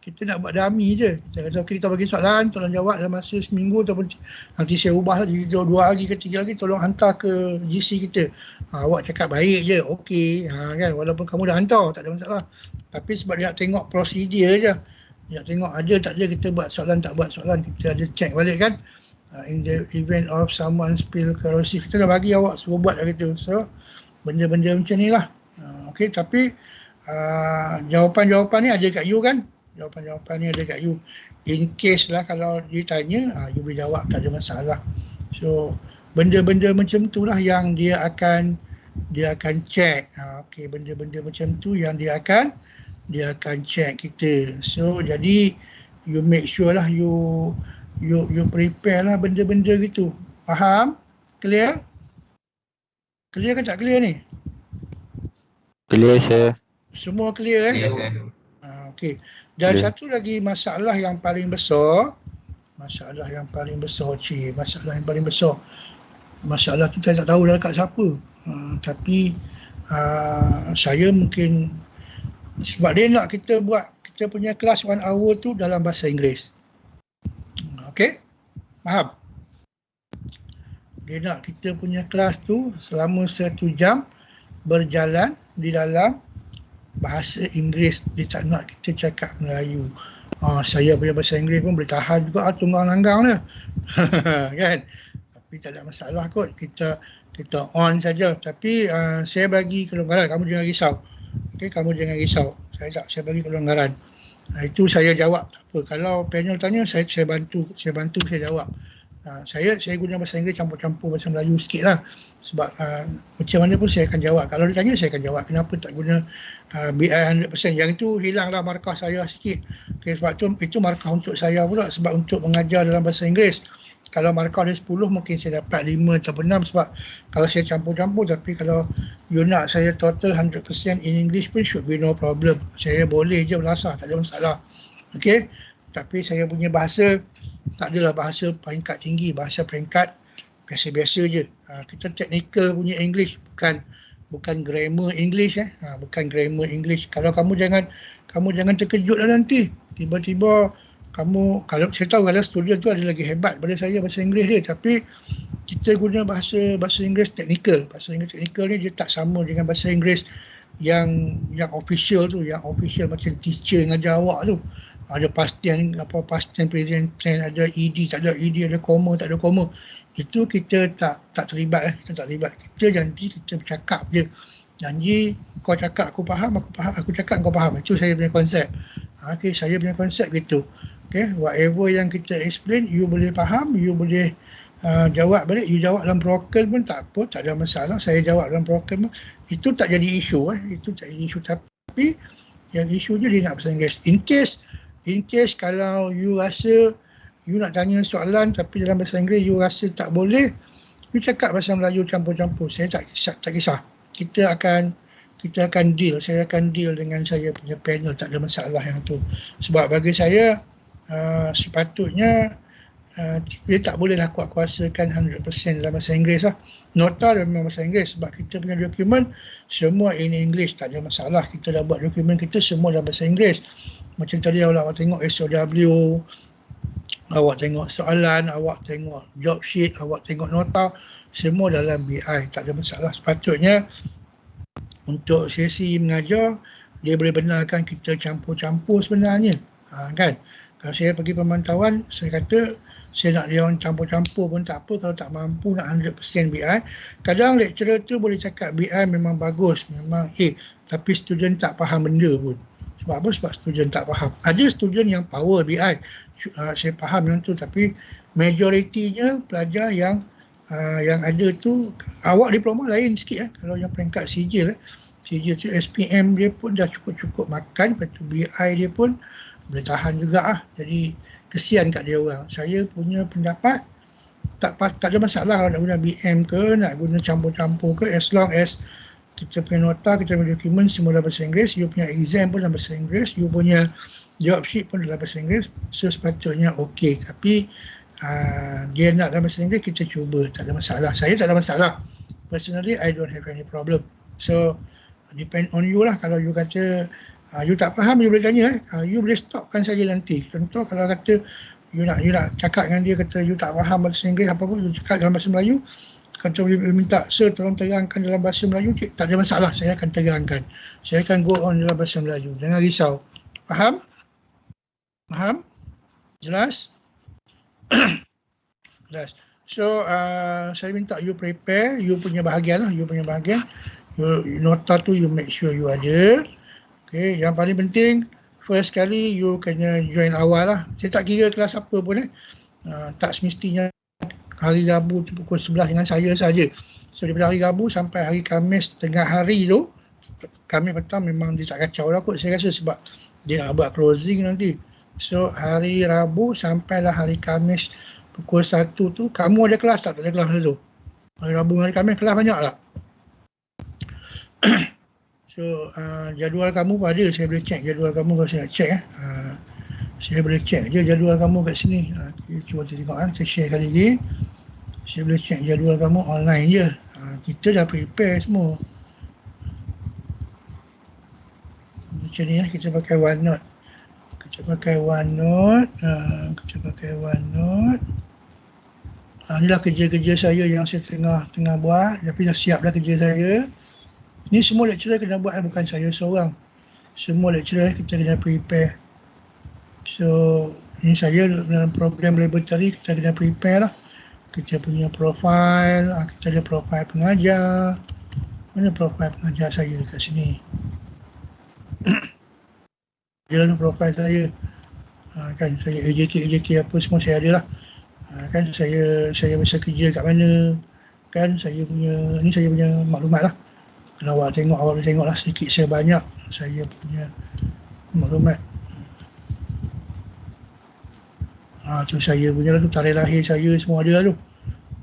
Kita nak buat dummy je. Kita kata okay, kita bagi soalan, tolong jawab dalam masa seminggu ataupun nanti saya ubah lah jadi 2 hari ke 3 hari, tolong hantar ke GC kita. Awak cakap baik je, okey kan, walaupun kamu dah hantar tak ada masalah. Tapi sebab dia nak tengok prosedur je, dia nak tengok ada tak ada kita buat soalan, tak buat soalan, kita ada check balik kan. in the event of someone spill corrosive, kita dah bagi awak suruh buat dah gitu. So benda-benda macam ni lah. Okey, tapi jawapan-jawapan ni ada kat you kan? Jawapan-jawapan ni ada kat you. In case lah kalau ditanya, you boleh jawab, tak ada masalah. So benda-benda macam tu lah yang dia akan check. Okey, benda-benda macam tu yang dia akan check kita. So jadi you make sure lah you prepare lah benda-benda gitu. Faham? Clear? Clear ke tak clear ni? Clear, sir. Semua clear Yes, sir. Okey. Dan Clear. satu lagi masalah yang paling besar, masalah yang paling besar tu saya tak tahu dah dekat siapa. Tapi saya mungkin sebab dia nak kita buat kita punya kelas 1 hour tu dalam bahasa Inggeris. Okey? Faham? Dia nak kita punya kelas tu selama 1 jam berjalan di dalam bahasa Inggeris. Dia tak nak kita cakap Melayu. Saya punya bahasa Inggeris pun boleh tahan juga tunggang langgang dia. Kan? Tapi tak ada masalah kot. Kita on saja. Tapi saya bagi kelonggaran. Kamu jangan risau. Okey, kamu jangan risau. Saya bagi kelonggaran. Itu saya jawab, tak apa. Kalau panel tanya, saya bantu, saya jawab. Saya guna bahasa Inggeris campur-campur bahasa Melayu sikit lah. Sebab macam mana pun saya akan jawab. Kalau dia tanya, saya akan jawab. Kenapa tak guna BI 100%? Yang itu hilanglah markah saya sikit. Okay, sebab itu markah untuk saya pula. Sebab untuk mengajar dalam bahasa Inggeris. Kalau markah dia 10, mungkin saya dapat 5 atau 6. Sebab kalau saya campur-campur. Tapi kalau you nak saya total 100% in English pun should be no problem. Saya boleh je belasah, tak ada masalah. Okay. Tapi saya punya bahasa tak adalah bahasa peringkat tinggi, bahasa peringkat biasa-biasa je. Kita technical punya English, bukan grammar English bukan grammar English. Kalau kamu jangan terkejut lah nanti. Tiba-tiba kamu, kalau saya tahu kalau student tu ada lagi hebat pada saya bahasa Inggeris dia, tapi kita guna bahasa Inggeris technical. Bahasa Inggeris technical ni dia tak sama dengan bahasa Inggeris yang official tu, yang official macam teacher ngajar awak tu. Ada past tense, present tense, ada ed, tak ada ed, ada koma, tak ada koma. Itu kita tak terlibat kita tak terlibat. Kita janji kita bercakap je. Janji kau cakap aku faham, aku cakap kau faham. Itu saya punya konsep. Okey, saya punya konsep gitu. Okey, whatever yang kita explain, you boleh faham, you boleh jawab balik. You jawab dalam broken pun tak apa, tak ada masalah. Saya jawab dalam broken pun. Itu tak jadi isu. Itu tak jadi isu. Tapi yang isu je dia nak bahasa Inggeris. In case kalau you rasa you nak tanya soalan tapi dalam bahasa Inggeris you rasa tak boleh, you cakap bahasa Melayu campur-campur. Saya tak kisah. Kita akan deal. Saya akan deal dengan saya punya panel, tak ada masalah yang tu. Sebab bagi saya sepatutnya dia tak bolehlah kuat-kuasakan 100% dalam bahasa Inggeris lah. Nota memang bahasa Inggeris sebab kita punya dokumen semua in English, tak ada masalah. Kita dah buat dokumen kita semua dalam bahasa Inggeris. Macam tadi awak tengok SOW, awak tengok soalan, awak tengok job sheet, awak tengok nota, semua dalam BI, tak ada masalah. Sepatutnya untuk sesi mengajar, dia boleh benarkan kita campur-campur sebenarnya. Kan? Kalau saya pergi pemantauan, saya kata saya nak dia orang campur-campur pun tak apa kalau tak mampu nak 100% BI. Kadang lecturer tu boleh cakap BI memang bagus, memang tapi student tak faham benda pun. Sebab apa? Sebab student tak faham. Ada student yang power BI, saya faham yang tu, tapi majoritinya pelajar yang ada tu, awak diploma lain sikit kalau yang peringkat sijil sijil tu SPM dia pun dah cukup-cukup makan, lepas tu BI dia pun boleh tahan juga Jadi kesian kat dia orang. Saya punya pendapat tak ada masalah kalau nak guna BM ke, nak guna campur-campur ke, as long as kita punya nota, kita punya dokumen semua dalam bahasa Inggeris, you punya exam pun dalam bahasa Inggeris, you punya job sheet pun dalam bahasa Inggeris, so sepatutnya okey. Tapi dia nak dalam bahasa Inggeris, kita cuba, tak ada masalah. Saya tak ada masalah. Personally, I don't have any problem. So, depend on you lah. Kalau you kata you tak faham, you boleh tanya you boleh stopkan saja nanti. Contoh kalau kata you nak cakap dengan dia, kata you tak faham bahasa Inggeris apa pun, you cakap dalam bahasa Melayu, kata dia minta sir tolong terangkan dalam bahasa Melayu, tak ada masalah, saya akan terangkan. Saya akan go on dalam bahasa Melayu. Jangan risau. Faham? Jelas? Last. So saya minta you prepare you punya bahagian lah, you punya bahagian. Nota tu you make sure you ada. Okay, yang paling penting first kali you kena join awal lah. Saya tak kira kelas apa pun tak semestinya hari Rabu tu pukul 11 dengan saya saja. So daripada hari Rabu sampai hari Khamis tengah hari tu, Khamis petang memang dia tak kacau lah kot saya rasa sebab dia nak buat closing nanti. So hari Rabu sampailah hari Khamis pukul 1 tu kamu ada kelas tak? Tak ada kelas dulu. Hari Rabu hari Khamis kelas banyak tak? So jadual kamu pun ada, saya boleh check jadual kamu kalau saya nak check saya boleh check je jadual kamu kat sini. Cuba kita tengok saya share kali lagi. Saya boleh check jadual kamu online je. Kita dah prepare semua. Macam ni kita pakai OneNote. Kita pakai OneNote. Inilah kerja-kerja saya yang saya tengah buat, tapi dah siap dah kerja saya. Ni semua lecturer kena buat, bukan saya seorang. Semua lecturer kita kena prepare. So ini saya dalam program laboratory kita kena prepare lah. Kita punya profile, kita ada profile pengajar. Mana profile pengajar saya dekat sini? Dia lalu profile saya. Kan saya AJK apa semua saya ada lah. Kan saya biasa kerja kat mana. Kan saya punya, ni saya punya maklumat lah. Kalau awak boleh tengok lah sedikit sebanyak saya punya maklumat. Tu saya punya lah tu, tarikh lahir saya semua ada lah tu.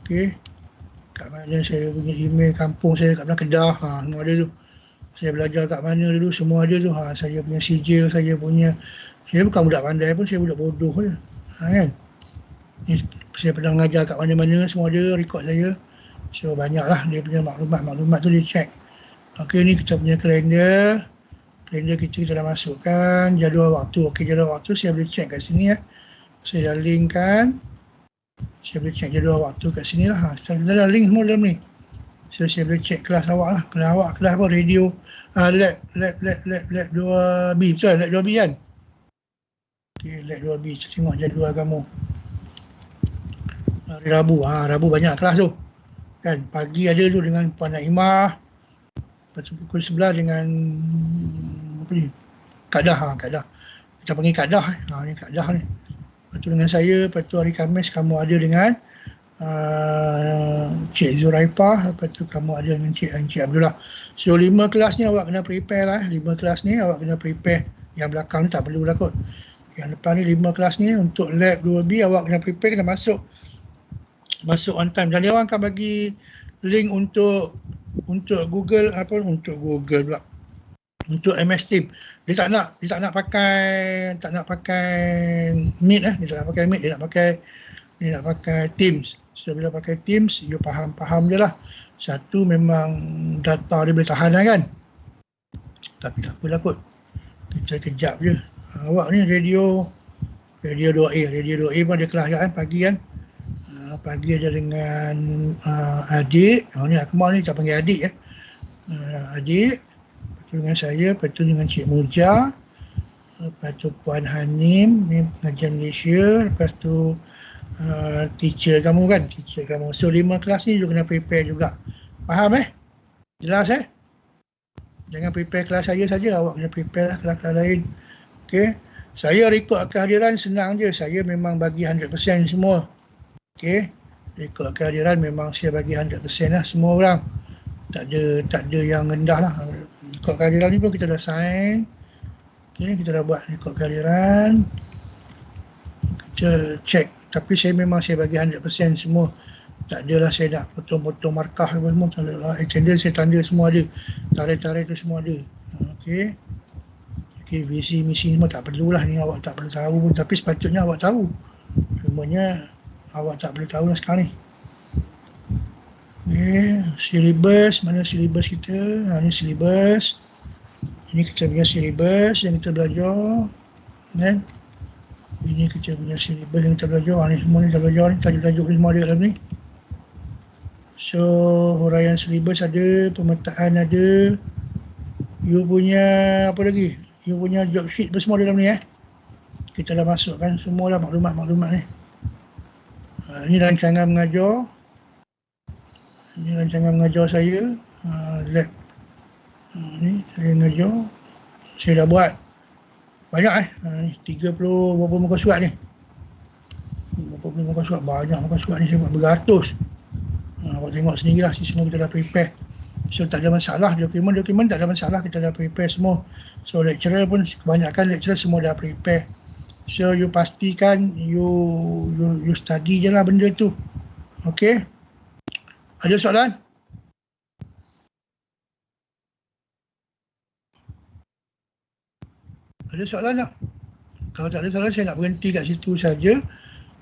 Okey. Kat mana saya punya email kampung saya kat mana Kedah, semua ada tu. Saya belajar kat mana dulu semua ada tu. Saya punya sijil, saya bukan budak pandai pun, saya budak bodoh je. Kan? Saya pernah mengajar kat mana-mana semua ada rekod saya. So banyaklah dia punya maklumat tu dia check. Okey, ni kita punya kalender. Kalender kita dah masukkan jadual waktu. Okey, jadual waktu saya boleh check kat sini Saya dah link kan. Saya boleh check jadual waktu kat sini lah. Saya dah link semua dalam ni. So saya boleh check kelas awak lah. Kelas awak kelas apa? Radio lab 2B. Betul lab 2B kan? Okey, lab 2B. Saya tengok jadual kamu. Hari Rabu. Rabu banyak kelas tu. Kan pagi ada tu dengan Puan Naimah. Lepas tu pukul 11 dengan apa ni? Kadah. Kita panggil Kadah. Ni Kadah ni. Lepas tu dengan saya, lepas tu hari Khamis kamu ada dengan Cik Zuraifah, lepas tu kamu ada dengan Cik Abdullah. So 5 kelas ni awak kena prepare lah. 5 kelas ni awak kena prepare. Yang belakang ni tak perlu lah kot. Yang depan ni 5 kelas ni untuk lab 2B awak kena prepare, kena masuk on time. Dan dia orang akan bagi link untuk Google pula. Untuk MS Team. Dia tak nak pakai Meet dia tak nak pakai Meet, dia nak pakai Teams. So bila pakai Teams, you faham je lah. Satu memang data dia boleh tahan lah kan. Tapi tak apalah kot. Kita kejap je. Awak ni radio 2A pun ada kelas kan pagi kan. Pagi ada dengan adik. Ni Akmal ni kita panggil adik adik. Lepas tu dengan saya, lepas tu dengan Cik Muja, lepas tu Puan Hanim ni pengajian Malaysia, lepas tu teacher kamu. So 5 kelas ni you kena prepare juga. Faham Jelas Jangan prepare kelas saya saja, awak kena prepare lah kelas-kelas lain. Okey. Saya rekod kehadiran senang je, saya memang bagi 100% semua. Okey, rekod kehadiran memang saya bagi 100% lah semua orang. Tak ada yang rendah lah. Rekod kehadiran ni pun kita dah sign. Okey, kita dah buat rekod kehadiran. Kita check. Tapi saya bagi 100% semua. Tak adalah saya nak potong-potong markah semua. Tak adalah. Attendance saya tanda semua ada. Tarikh-tarikh tu semua ada. Okey. Okey, visi misi semua tak perlulah ni, awak tak perlu tahu pun. Tapi sepatutnya awak tahu. Cumanya awak tak perlu tahu lah sekarang ni. Silibus, mana silibus kita? Ni silibus. Ini kita punya silibus yang kita belajar. Kan? Ini kita punya silibus yang kita belajar. Ni semua ni kita belajar ni. Tajuk-tajuk ni semua ada dalam ni. So, huraian silibus ada, pemetaan ada. You punya apa lagi? You punya job sheet pun semua dalam ni Kita dah masukkan semua lah maklumat-maklumat ni. Ini rancangan mengajar. Ini rancangan mengajar saya. Lab. Ni saya mengajar. Saya dah buat banyak ni 30 berapa muka surat ni. Berapa puluh muka surat, banyak muka surat ni saya buat beratus. Awak tengok sendirilah, semua kita dah prepare. So tak ada masalah, dokumen tak ada masalah, kita dah prepare semua. So lecturer pun kebanyakan lecturer semua dah prepare. So you pastikan you study je lah benda tu. Okay. Ada soalan? Ada soalan tak? Kalau tak ada soalan, saya nak berhenti kat situ saja.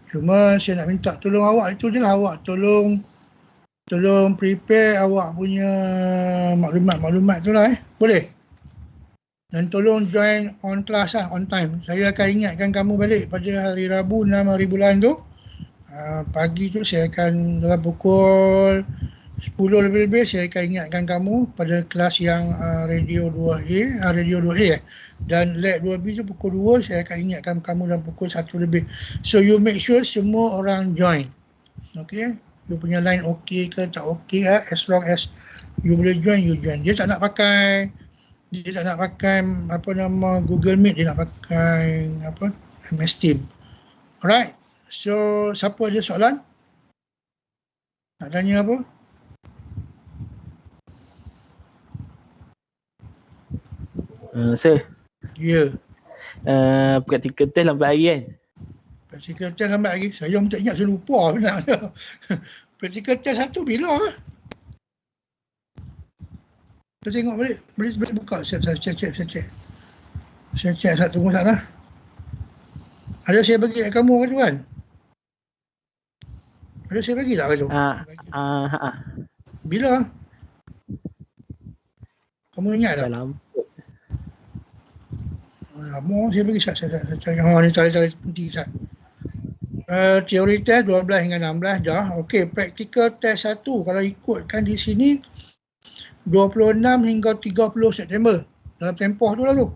Cuma saya nak minta tolong awak itu je lah. Awak tolong prepare awak punya maklumat tu lah Boleh? Dan tolong join on class lah, on time. Saya akan ingatkan kamu balik pada hari Rabu 6 hari bulan tu. Pagi tu saya akan dalam pukul 10 lebih-lebih saya akan ingatkan kamu pada kelas yang radio 2A, radio 2A dan lab 2B tu pukul 2 saya akan ingatkan kamu dalam pukul 1 lebih. So you make sure semua orang join. Okay? You punya line okay ke tak okay as long as you boleh join, you join. Dia tak nak pakai Google Meet, dia nak pakai MS Team. Alright. So siapa ada soalan? Nak tanya apa? Sir. Ya. Praktikal test lambat hari kan? Praktikal test lambat hari. Saya pun tak ingat, saya lupa sebenarnya. Praktikal test satu bila? Kita tengok balik. Boleh buka. Saya cek. Saya cek satu masalah. Ada saya bagi kat kamu kan tu kan? Ada saya bagi tak kat tu? Bila? Kamu ingat tak? Dalam. Lama saya bagi saya ni tarik penting Sat. Teori test 12 hingga 16 dah. Okey, practical test 1 kalau ikutkan di sini 26 hingga 30 September. Dalam tempoh tu lalu.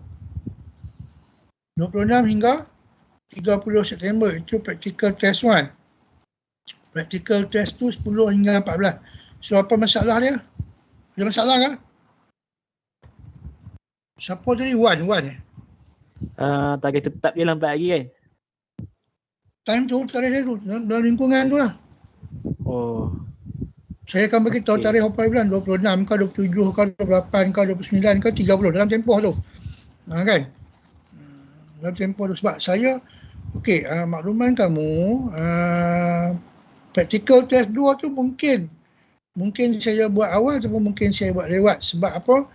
26 hingga 30 September itu practical test 1. Practical test tu 10 hingga 14. So apa masalah dia? Ada masalah ke? Siapa tadi? Wan Target tetap dia lambat hari kan? Time tu, tarikh saya tu, dalam lingkungan tu lah. Oh. Saya akan bagi tahu tarikh apa bulan, 26 ke 27 ke 28 ke 29 ke 30 dalam tempoh tu. Kan? Dalam tempoh tu sebab saya, okey, makluman kamu, practical test 2 tu mungkin saya buat awal ataupun mungkin saya buat lewat. Sebab apa?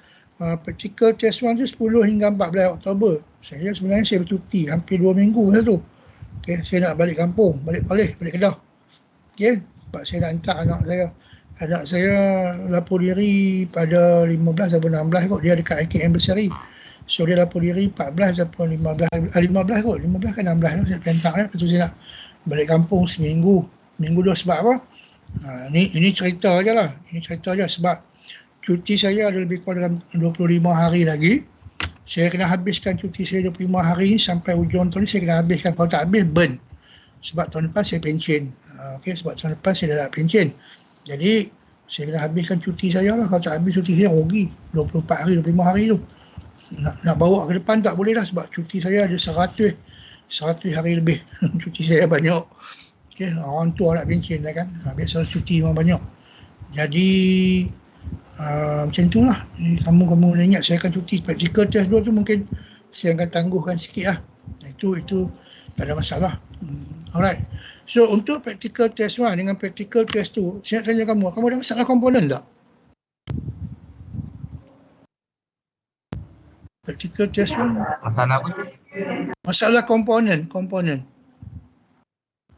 Practical test 1 tu 10 hingga 14 Oktober. Saya bercuti hampir 2 minggu macam tu. Okay, saya nak balik kampung, balik Kedah. Okay, sebab saya nak hantar anak saya lapor diri pada 15 atau 16 kot. Dia dekat IKM Berseri. So dia lapor diri 14 atau 15 kot. 15 ke 16 saya hantar Lepas tu saya nak balik kampung seminggu. Minggu tu sebab apa? Ini cerita je lah. Sebab cuti saya ada lebih kurang dalam 25 hari lagi. Saya kena habiskan cuti saya 25 hari ni sampai hujung tahun ni saya kena habiskan. Kalau tak habis, burn. Sebab tahun depan saya pension. Sebab tahun depan saya dah nak pension. Jadi, saya kena habiskan cuti saya lah. Kalau tak habis cuti saya rugi. 24 hari, 25 hari tu. Nak bawa ke depan tak boleh lah. Sebab cuti saya ada 100 hari lebih. Cuti saya banyak. Orang tua nak pension lah kan. Biasa cuti memang banyak. Jadi, macam tu lah. Kamu ingat saya akan cuti. Practical test 2 tu mungkin saya akan tangguhkan sikit lah. Itu tak ada masalah. Alright. So untuk practical test 1 dengan practical test 2, saya nak tanya kamu ada masalah komponen tak? Practical test 1. Masalah apa sih? Masalah komponen.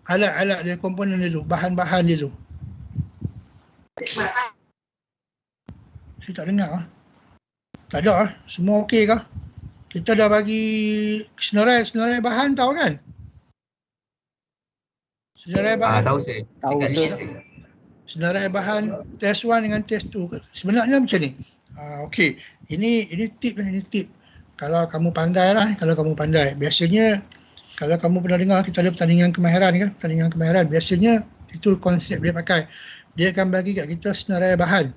Alat-alat dia, komponen dia tu, bahan-bahan dia tu. Saya tak dengar. Tak ada lah. Semua okey kah? Kita dah bagi senarai bahan tahu kan? Senarai bahan. Tahu saya. Tahu saya. Senarai bahan test 1 dengan test 2. Sebenarnya macam ni. Okey. Ini tip lah, ini tip. Kalau kamu pandai lah, Biasanya kalau kamu pernah dengar kita ada pertandingan kemahiran kan? Pertandingan kemahiran. Biasanya Itu konsep dia pakai. Dia akan bagi kat kita senarai bahan.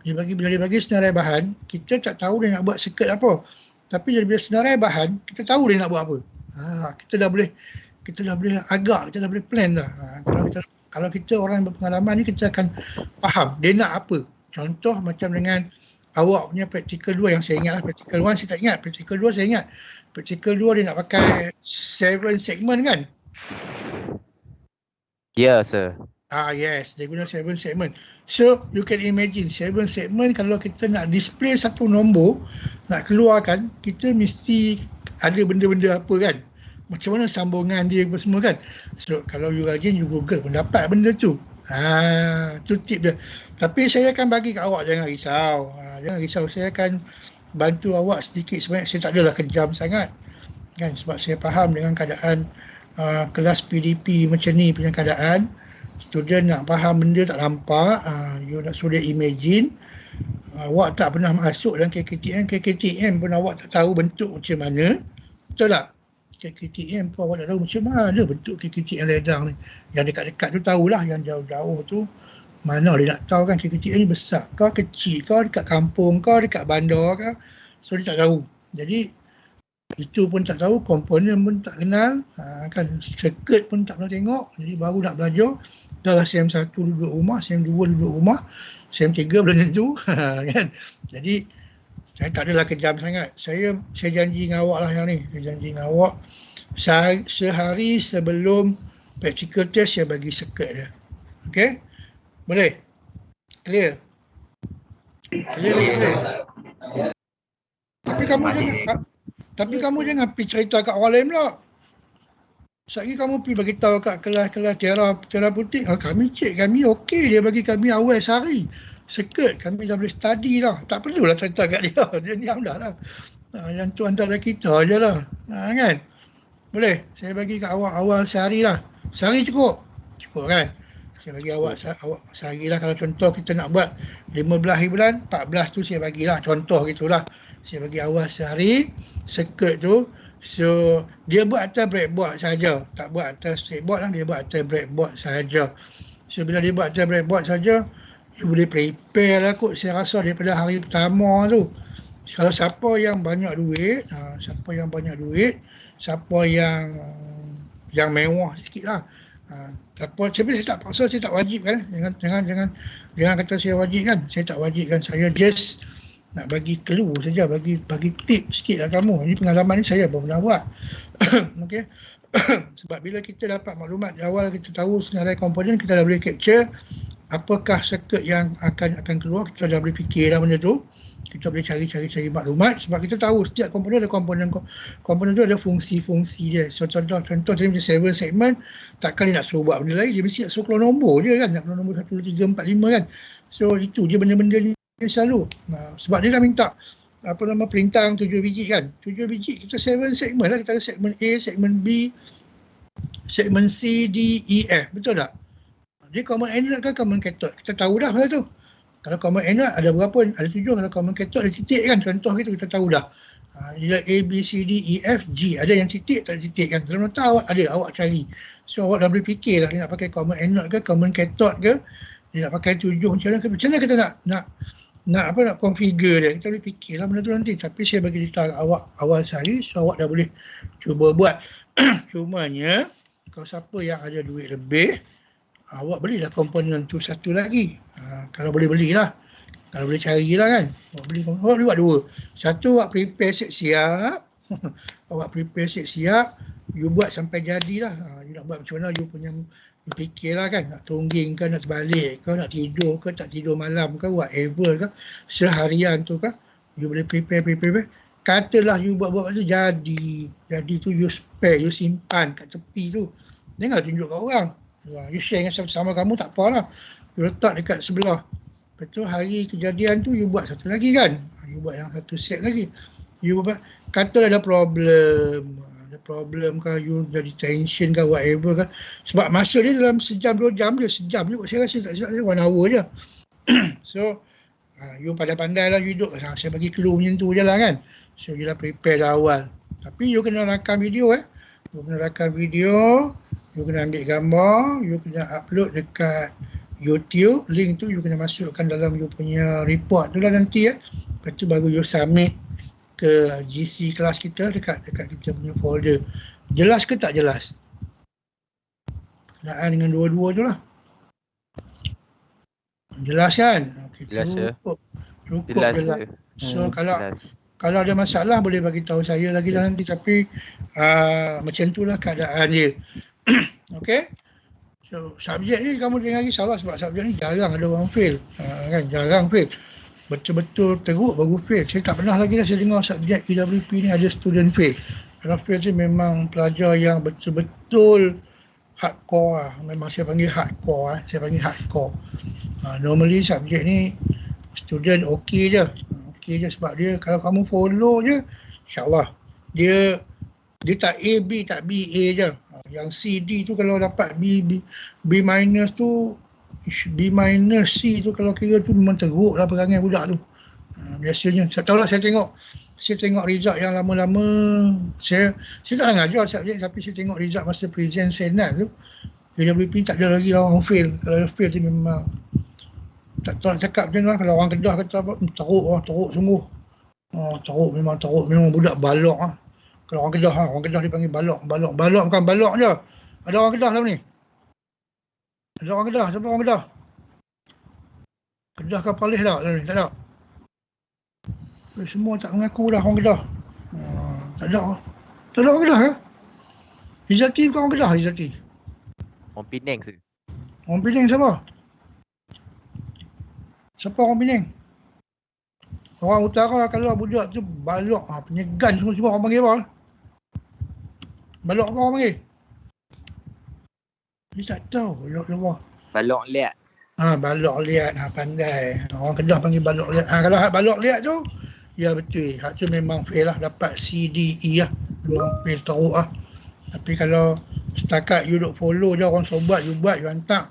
Bila dia bagi senarai bahan, kita tak tahu dia nak buat circuit apa. Tapi bila senarai bahan, kita tahu dia nak buat apa. Kita dah boleh agak, kita dah boleh plan dah. Kalau kita orang yang berpengalaman ni, kita akan faham dia nak apa. Contoh macam dengan awak punya practical 2 yang saya ingat lah. Practical 1 saya tak ingat, practical 2 saya ingat. Practical 2 dia nak pakai 7 segment kan? Ya, sir. Yes, dia guna 7 segment. So, you can imagine 7 segment kalau kita nak display satu nombor, nak keluarkan, kita mesti ada benda-benda apa kan? Macam mana sambungan dia apa semua kan? So, kalau you rajin, you Google pun dapat benda tu. Tu tip dia. Tapi saya akan bagi kat awak, jangan risau. Jangan risau, saya akan bantu awak sedikit sebanyak. Saya tak adalah kejam sangat. Kan? Sebab saya faham dengan keadaan kelas PDP macam ni punya keadaan. Student nak faham benda tak nampak, you nak suruh imagine. Awak tak pernah masuk dalam KKTM pun awak tak tahu bentuk macam mana. Betul tak? KKTM pun awak tak tahu macam mana bentuk KKTM ledang ni. Yang dekat-dekat tu tahulah, yang jauh-jauh tu mana dia nak tahu kan KKTM ni besar kau, kecil kau, dekat kampung kau, dekat bandar kau. So dia tak tahu. Jadi itu pun tak tahu, komponen pun tak kenal, kan circuit pun tak pernah tengok. Jadi baru nak belajar, dah lah SEM1 duduk rumah, SEM2 duduk rumah, SEM3 belum tentu. Kan? Jadi saya tak adalah kejam sangat. Saya janji dengan awak lah yang ni. Saya janji dengan awak sehari sebelum practical test saya bagi circuit dia. Okay? Boleh? Clear? Clear. Tapi kamu jangan pergi cerita kat orang lain pula. Sekali kamu pergi bagi tahu kat kelas-kelas Tiara Putih, kami cek, kami okey, dia bagi kami awal sehari. Circuit, kami dah boleh study dah. Tak perlulah cerita kat dia. Dia diam dah lah. Yang tu antara kita je lah. Kan? Boleh? Saya bagi kat awak awal sehari lah. Sehari cukup? Cukup kan? Saya bagi awak sehari lah. Kalau contoh kita nak buat 15 hari bulan, 14 tu saya bagilah. Contoh gitulah. Saya bagi awal sehari. Circuit tu. So, dia buat atas breadboard saja. Tak buat atas straightboard lah. Dia buat atas breadboard saja. So, bila dia buat atas breadboard saja, you boleh prepare lah kot, saya rasa daripada hari pertama tu. Kalau siapa yang banyak duit, siapa yang mewah sikit lah. Tapi saya tak paksa, saya tak wajib kan. Jangan kata saya wajib kan. Saya tak wajib kan. Saya just nak bagi clue saja, bagi tip sikit lah kamu. Ini pengalaman ni saya pun pernah buat. Okay. Sebab bila kita dapat maklumat di awal, kita tahu senarai komponen, kita dah boleh capture apakah circuit yang akan keluar. Kita dah boleh fikir dah benda tu. Kita boleh cari maklumat sebab kita tahu setiap komponen ada komponen tu ada fungsi-fungsi dia. So contoh tadi macam 7 segment, takkan dia nak suruh buat benda lain, dia mesti nak suruh keluar nombor je kan, nak keluar nombor 1, 2, 3, 4, 5 kan. So itu je benda-benda ni selalu. Sebab dia dah minta perintah 7 biji kan. 7 biji kita 7 segment lah, kita ada segmen A, segmen B, segmen C, D, E, F. Betul tak? Dia common anode kan common cathode. Kita tahu dah benda tu. Kalau common anode ada berapa? Ada 7. Kalau common cathode ada titik kan. Contoh gitu kita tahu dah. Dia A, B, C, D, E, F, G. Ada yang titik, tak ada titik kan. Kalau nak tahu ada, awak cari. So awak dah boleh fikir lah. Dia nak pakai common anode ke, common cathode ke. Dia nak pakai 7 macam mana kita nak configure dia. Kita boleh fikir lah benda tu nanti. Tapi saya bagi detail awak awal sehari. So awak dah boleh cuba buat. Cumanya kalau siapa yang ada duit lebih, awak belilah komponen tu satu lagi. Kalau boleh belilah. Kalau boleh carilah kan. Awak boleh buat 2. Satu awak prepare siap. Awak prepare siap. You buat sampai jadilah. You nak buat macam mana, you fikirlah kan. Nak tungging ke, nak terbalik ke, nak tidur ke, tak tidur malam ke, whatever ke. Seharian tu kan. You boleh prepare. Katalah you buat-buat tu jadi. Jadi tu you spare, you simpan kat tepi tu. Jangan tunjuk kat orang. You share dengan sama kamu tak apalah. You letak dekat sebelah. Lepas tu hari kejadian tu you buat satu lagi kan. You buat yang satu set lagi. You buat, katalah ada problem. Ada problem ke, you jadi tension ke, whatever ke. Sebab masa dia dalam sejam 2 jam je. Sejam je. Saya rasa tak silap, 1 hour je. So, you pandai-pandai lah you duduk. Saya bagi clue macam tu je lah kan. So, you dah prepare dah awal. Tapi you kena rakam video You kena rakam video. You kena ambil gambar, you kena upload dekat YouTube, link tu you kena masukkan dalam you punya report tu lah nanti Lepas tu baru you submit ke GC kelas kita dekat kita punya folder. Jelas ke tak jelas? Kenaan dengan dua-dua tu lah. Jelas kan? Okay, Jelas ya. Cukup Jelas jelas. ya. So Jelas. kalau ada masalah boleh bagi tahu saya lagi lah nanti, tapi macam itulah keadaan dia. Okay? So subjek ni kamu jangan risaulah sebab subjek ni jarang ada orang fail. Kan jarang fail. Betul-betul teruk baru fail. Saya tak pernah lagi dah saya dengar subjek EWP ni ada student fail. Kalau fail tu memang pelajar yang betul-betul hardcore lah. Memang saya panggil hardcore Saya panggil hardcore. Normally subjek ni student okey je. Okey je sebab dia kalau kamu follow je, insyaAllah dia tak A, B, tak B, A je. Yang C, D tu kalau dapat B minus tu, B minus C tu kalau kira tu memang teruk lah perangai budak tu. Biasanya, saya tahu lah saya tengok result yang lama-lama, saya tak nak ngajar subjek tapi saya tengok result masa present senat tu, AWP tak ada lagi orang fail. Kalau fail tu memang tak tahu nak cakap macam mana. Kalau orang Kedah kata apa, teruk sungguh. Teruk memang budak balok lah. Kalau orang Kedah dipanggil balok bukan balok je. Ada orang Kedah dalam ni? Ada orang Kedah? Siapa orang Kedah? Kedah ke Palih tak dalam ni? Tak ada? Semua tak mengaku dah orang Kedah. Tak ada orang Kedah ke? Izzati bukan orang Kedah, Izzati? Orang Penang tu. Orang Penang siapa? Siapa orang Penang? Orang utara kalau budak tu balok, penyegan semua orang panggil apa? Balok apa orang panggil? Dia tak tahu balok apa. Balok liat. Balok liat, pandai. Orang Kedah panggil balok liat. Kalau hak balok liat tu, ya betul. Hak tu memang fail lah, dapat C, D, E lah. Memang fail teruk lah. Tapi kalau setakat you duk follow je orang sobat, you buat, you hantar.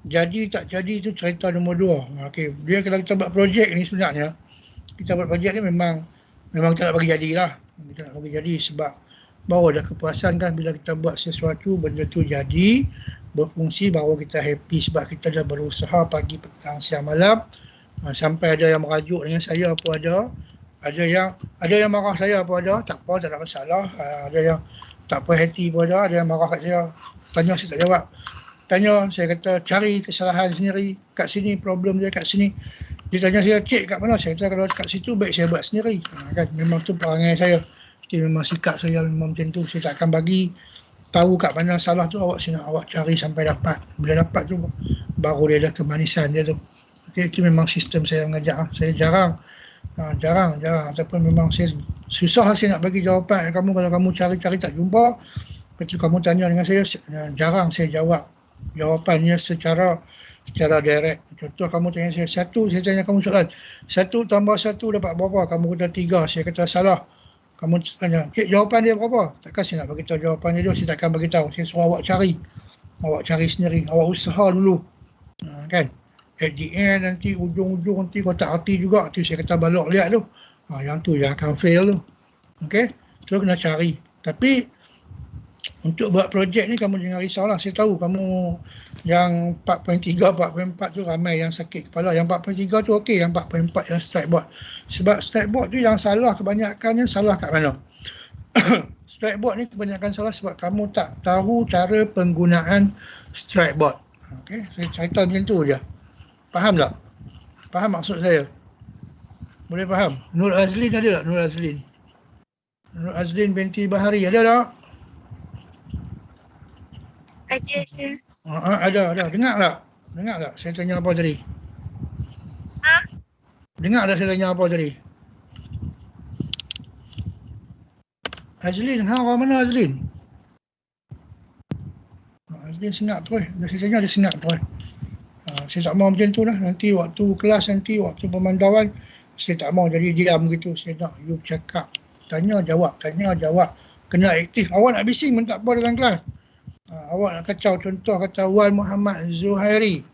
Jadi tak jadi tu cerita nombor 2. Okey, dia kalau kita buat projek ni sebenarnya, kita buat projek ni memang kita nak bagi jadilah. Kita nak bagi jadi sebab baru ada kepuasan kan bila kita buat sesuatu, benda tu jadi, berfungsi, baru kita happy sebab kita dah berusaha pagi, petang, siang, malam. Sampai ada yang merajuk dengan saya apa ada yang marah saya apa tak apa, tak ada masalah. Ada yang tak puas hati pun ada yang marah kat saya. Tanya saya tak jawab. Tanya, saya kata cari kesalahan sendiri. Kat sini problem dia kat sini. Dia tanya saya, cik kat mana? Saya kata kalau kat situ baik saya buat sendiri. Kan? Memang tu perangai saya. Jadi memang sikap saya memang macam tu. Saya tak akan bagi tahu kat mana salah tu, awak cari sampai dapat. Bila dapat tu baru dia ada kemanisan dia tu. Okay, itu memang sistem saya mengajar. Saya jarang ataupun memang saya susah saya nak bagi jawapan kamu kalau kamu cari-cari tak jumpa. Lepas tu kamu tanya dengan saya, jarang saya jawab jawapannya secara direct. Contoh kamu tanya saya satu, saya tanya kamu soalan 1 + 1 dapat berapa? Kamu kata 3, saya kata salah. Kamu tanya, cik jawapan dia berapa? Takkan saya nak bagi tahu jawapan dia dulu, saya takkan bagi tahu. Saya suruh awak cari sendiri, awak usaha dulu. Kan? At the end nanti ujung-ujung nanti kau tak arti juga, tu saya kata balok liat tu. Yang tu yang akan fail tu. Okey? Tu kena cari. Tapi untuk buat projek ni kamu jangan risaulah. Saya tahu kamu yang 4.3, 4.4 tu ramai yang sakit kepala. Yang 4.3 tu okey, yang 4.4 yang strike board. Sebab strike board tu yang salah kebanyakannya salah kat mana? Strike board ni kebanyakan salah sebab kamu tak tahu cara penggunaan strike board. Okey, saya cerita macam tu je. Faham tak? Faham maksud saya? Boleh faham? Nur Azlin ada tak? Nur Azlin binti Bahari ada tak? Ada sir. Ada. Dengar tak? Saya tanya apa tadi? Dengar tak saya tanya apa tadi? Azlin, orang mana Azlin? Azlin sengak tu Saya tanya dia sengak tu saya tak mahu macam tu lah. Nanti waktu kelas, waktu pemantauan, saya tak mahu jadi diam gitu. Saya nak you cakap. Tanya jawab. Kena aktif. Awak nak bising pun tak apa dalam kelas. Awak nak kacau, contoh kata Wan Muhammad Zuhairi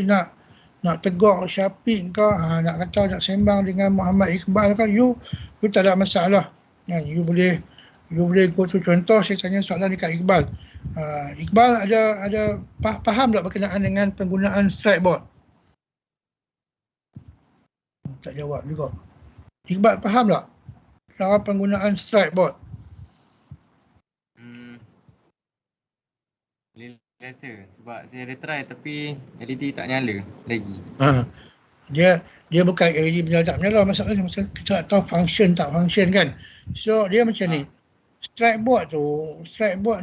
nak tegur Syafiq ke, nak kacau, nak sembang dengan Muhammad Iqbal ke, you tak ada masalah. You boleh go to contoh, saya tanya soalan dekat Iqbal. Iqbal ada faham tak berkenaan dengan penggunaan strike board? Tak jawab juga. Iqbal faham tak cara penggunaan strike board? Boleh rasa sebab saya ada try tapi LED tak nyala lagi. Dia bukan LED menyala tak menyala, masalahnya kita tak tahu function tak function kan. So dia macam ni. Strike board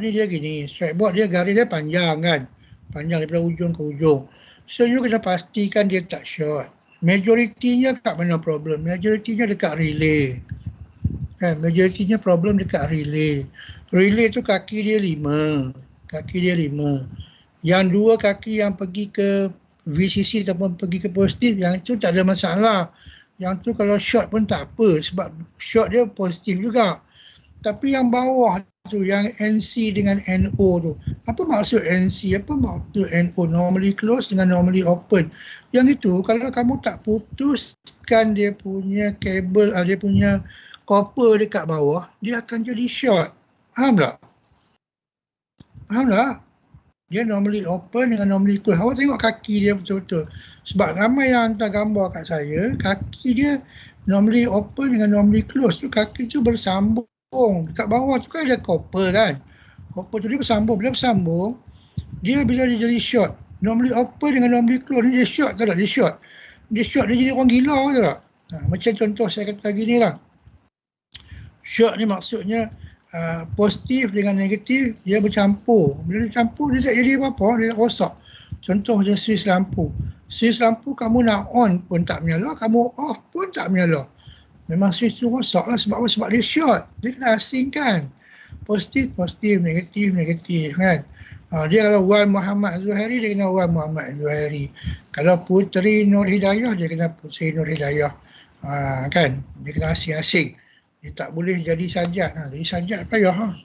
ni dia gini, strike board dia garis dia panjang kan. Panjang daripada ujung ke ujung. So you kena pastikan dia tak short. Majoritinya kat mana problem? Majoritinya dekat relay. Kan, majoritinya problem dekat relay. Relay tu kaki dia 5. Yang 2 kaki yang pergi ke VCC ataupun pergi ke positif, yang itu tak ada masalah. Yang tu kalau short pun tak apa sebab short dia positif juga. Tapi yang bawah tu, yang NC dengan NO tu, apa maksud NC, apa maksud NO? Normally close dengan normally open. Yang itu kalau kamu tak putuskan dia punya kabel, dia punya copper dekat bawah, dia akan jadi short. Faham tak? Dia normally open dengan normally close. Awak tengok kaki dia betul-betul. Sebab ramai yang hantar gambar kat saya, kaki dia normally open dengan normally close tu, kaki tu bersambung. Dekat bawah tu kan ada copper kan. Copper tu dia bersambung. Bila bersambung, dia bila dia jadi short. Normally open dengan normally close ni dia short tak? Dia short. Dia jadi orang gila tak? Macam contoh saya kata gini lah. Short ni maksudnya positif dengan negatif dia bercampur. Bila dia campur dia tak jadi apa-apa, dia rosak. Contoh macam switch lampu. Switch lampu kamu nak on pun tak menyala, kamu off pun tak menyala. Memang switch tu rosak lah. Sebab apa? Sebab dia short. Dia kena asingkan. Positif, negatif kan. Dia kalau Wan Muhammad Zuhairi, dia kena Wan Muhammad Zuhairi. Kalau Puteri Nur Hidayah, dia kena Puteri Nur Hidayah. Kan? Dia kena asing-asing. Dia tak boleh jadi sajat. Jadi sajat payah.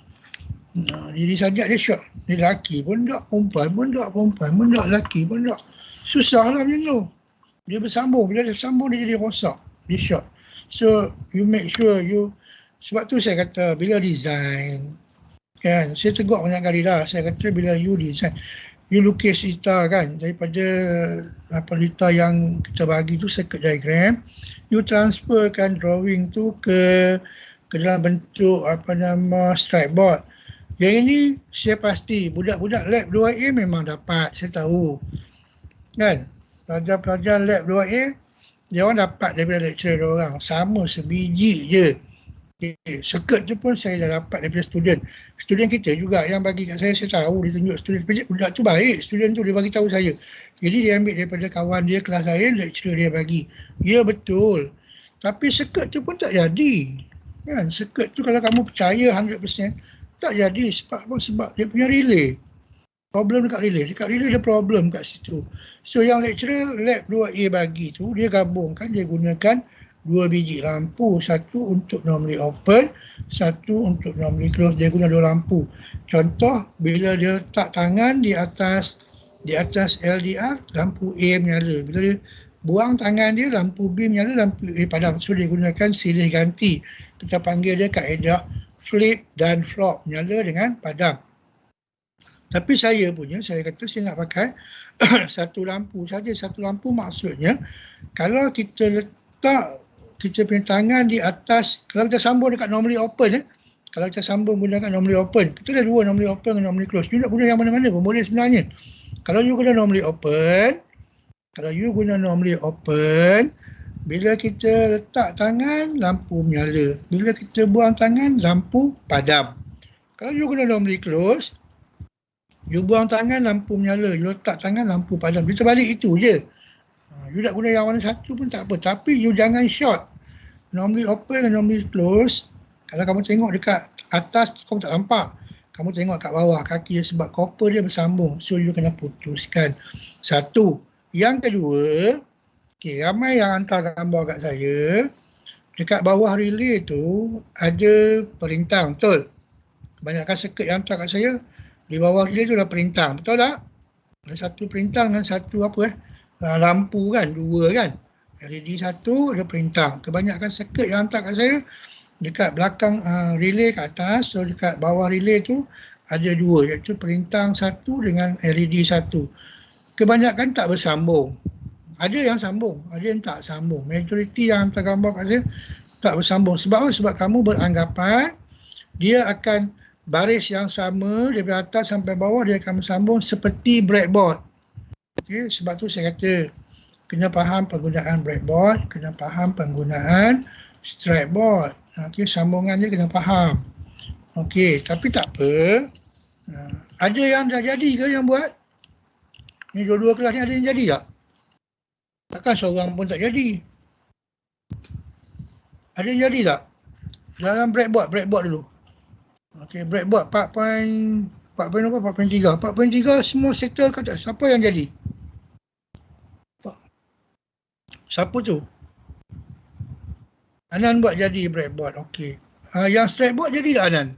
Jadi sajat dia short. Dia lelaki pun tak, perempuan pun tak, lelaki pun tak. Susah lah macam tu. Dia bersambung. Bila dia bersambung, dia jadi rosak. Dia short. So, you make sure sebab tu saya kata, bila design, kan, saya tegur banyak kali dah, saya kata bila you design, you lukis data kan, daripada data yang kita bagi tu, circuit diagram, you transferkan drawing tu ke dalam bentuk strike board. Yang ini, saya pasti, budak-budak lab 2A memang dapat, saya tahu. Kan, pelajar-pelajar lab 2A, dia orang dapat daripada lecturer dia orang. Sama sebiji je. Circuit tu pun saya dah dapat daripada student. Student kita juga yang bagi kat saya tahu, dia tunjuk student. Budak tu baik, student tu dia bagi tahu saya. Jadi dia ambil daripada kawan dia, kelas lain, lecturer dia bagi. Ya betul. Tapi circuit tu pun tak jadi. Kan? Circuit tu kalau kamu percaya 100%, tak jadi. Sebab dia punya relay. Problem dekat relay. Dekat relay ada problem kat situ. So yang lecturer lab 2A bagi tu, dia gabungkan, dia gunakan 2 biji lampu. Satu untuk normally open, satu untuk normally close. Dia guna 2 lampu. Contoh, bila dia letak tangan di atas LDR, lampu A menyala. Bila dia buang tangan dia, lampu B menyala, lampu A padam. So dia gunakan silih ganti. Kita panggil dia kaedah flip dan flop. Menyala dengan padam. Tapi saya kata saya nak pakai satu lampu saja. Satu lampu maksudnya kalau kita letak kita punya tangan di atas, kalau kita sambung dekat normally open, kalau kita sambung gunakan normally open, kita ada 2 normally open dan normally close. You nak guna yang mana-mana pun boleh sebenarnya. Kalau you guna normally open, bila kita letak tangan, lampu menyala. Bila kita buang tangan, lampu padam. Kalau you guna normally close, you buang tangan, lampu menyala. You letak tangan, lampu padam. Dia terbalik itu je. You nak guna yang mana satu pun tak apa. Tapi you jangan short. Normally open dan normally close. Kalau kamu tengok dekat atas, kamu tak nampak. Kamu tengok kat bawah kaki dia sebab copper dia bersambung. So you kena putuskan. Satu. Yang kedua, ramai yang hantar gambar kat saya. Dekat bawah relay tu ada perintang. Betul? Kebanyakan circuit yang hantar kat saya, di bawah relay tu ada perintang, betul tak? Ada satu perintang dan satu lampu kan, 2 kan. LED satu ada perintang. Kebanyakan circuit yang hantar kat saya dekat belakang relay kat atas, so dekat bawah relay tu ada dua, iaitu perintang satu dengan LED satu. Kebanyakan tak bersambung. Ada yang sambung, ada yang tak sambung. Majoriti yang hantar gambar kat saya tak bersambung. Sebab apa? Sebab kamu beranggapan dia akan baris yang sama daripada atas sampai bawah, dia akan bersambung seperti breadboard. Okay, sebab tu saya kata kena faham penggunaan breadboard, kena faham penggunaan stratboard. Okay, sambungan dia kena faham. Okey, tapi tak apa. Ada yang dah jadi ke yang buat? Ni dua-dua kelas ni ada yang jadi tak? Takkan seorang pun tak jadi. Ada yang jadi tak? Dalam breadboard dulu. Okey, breadboard 4.3. 4.3 semua settle ke tak? Siapa yang jadi? Siapa tu? Anan buat jadi breadboard. Okey. Yang stratboard jadi tak Anan?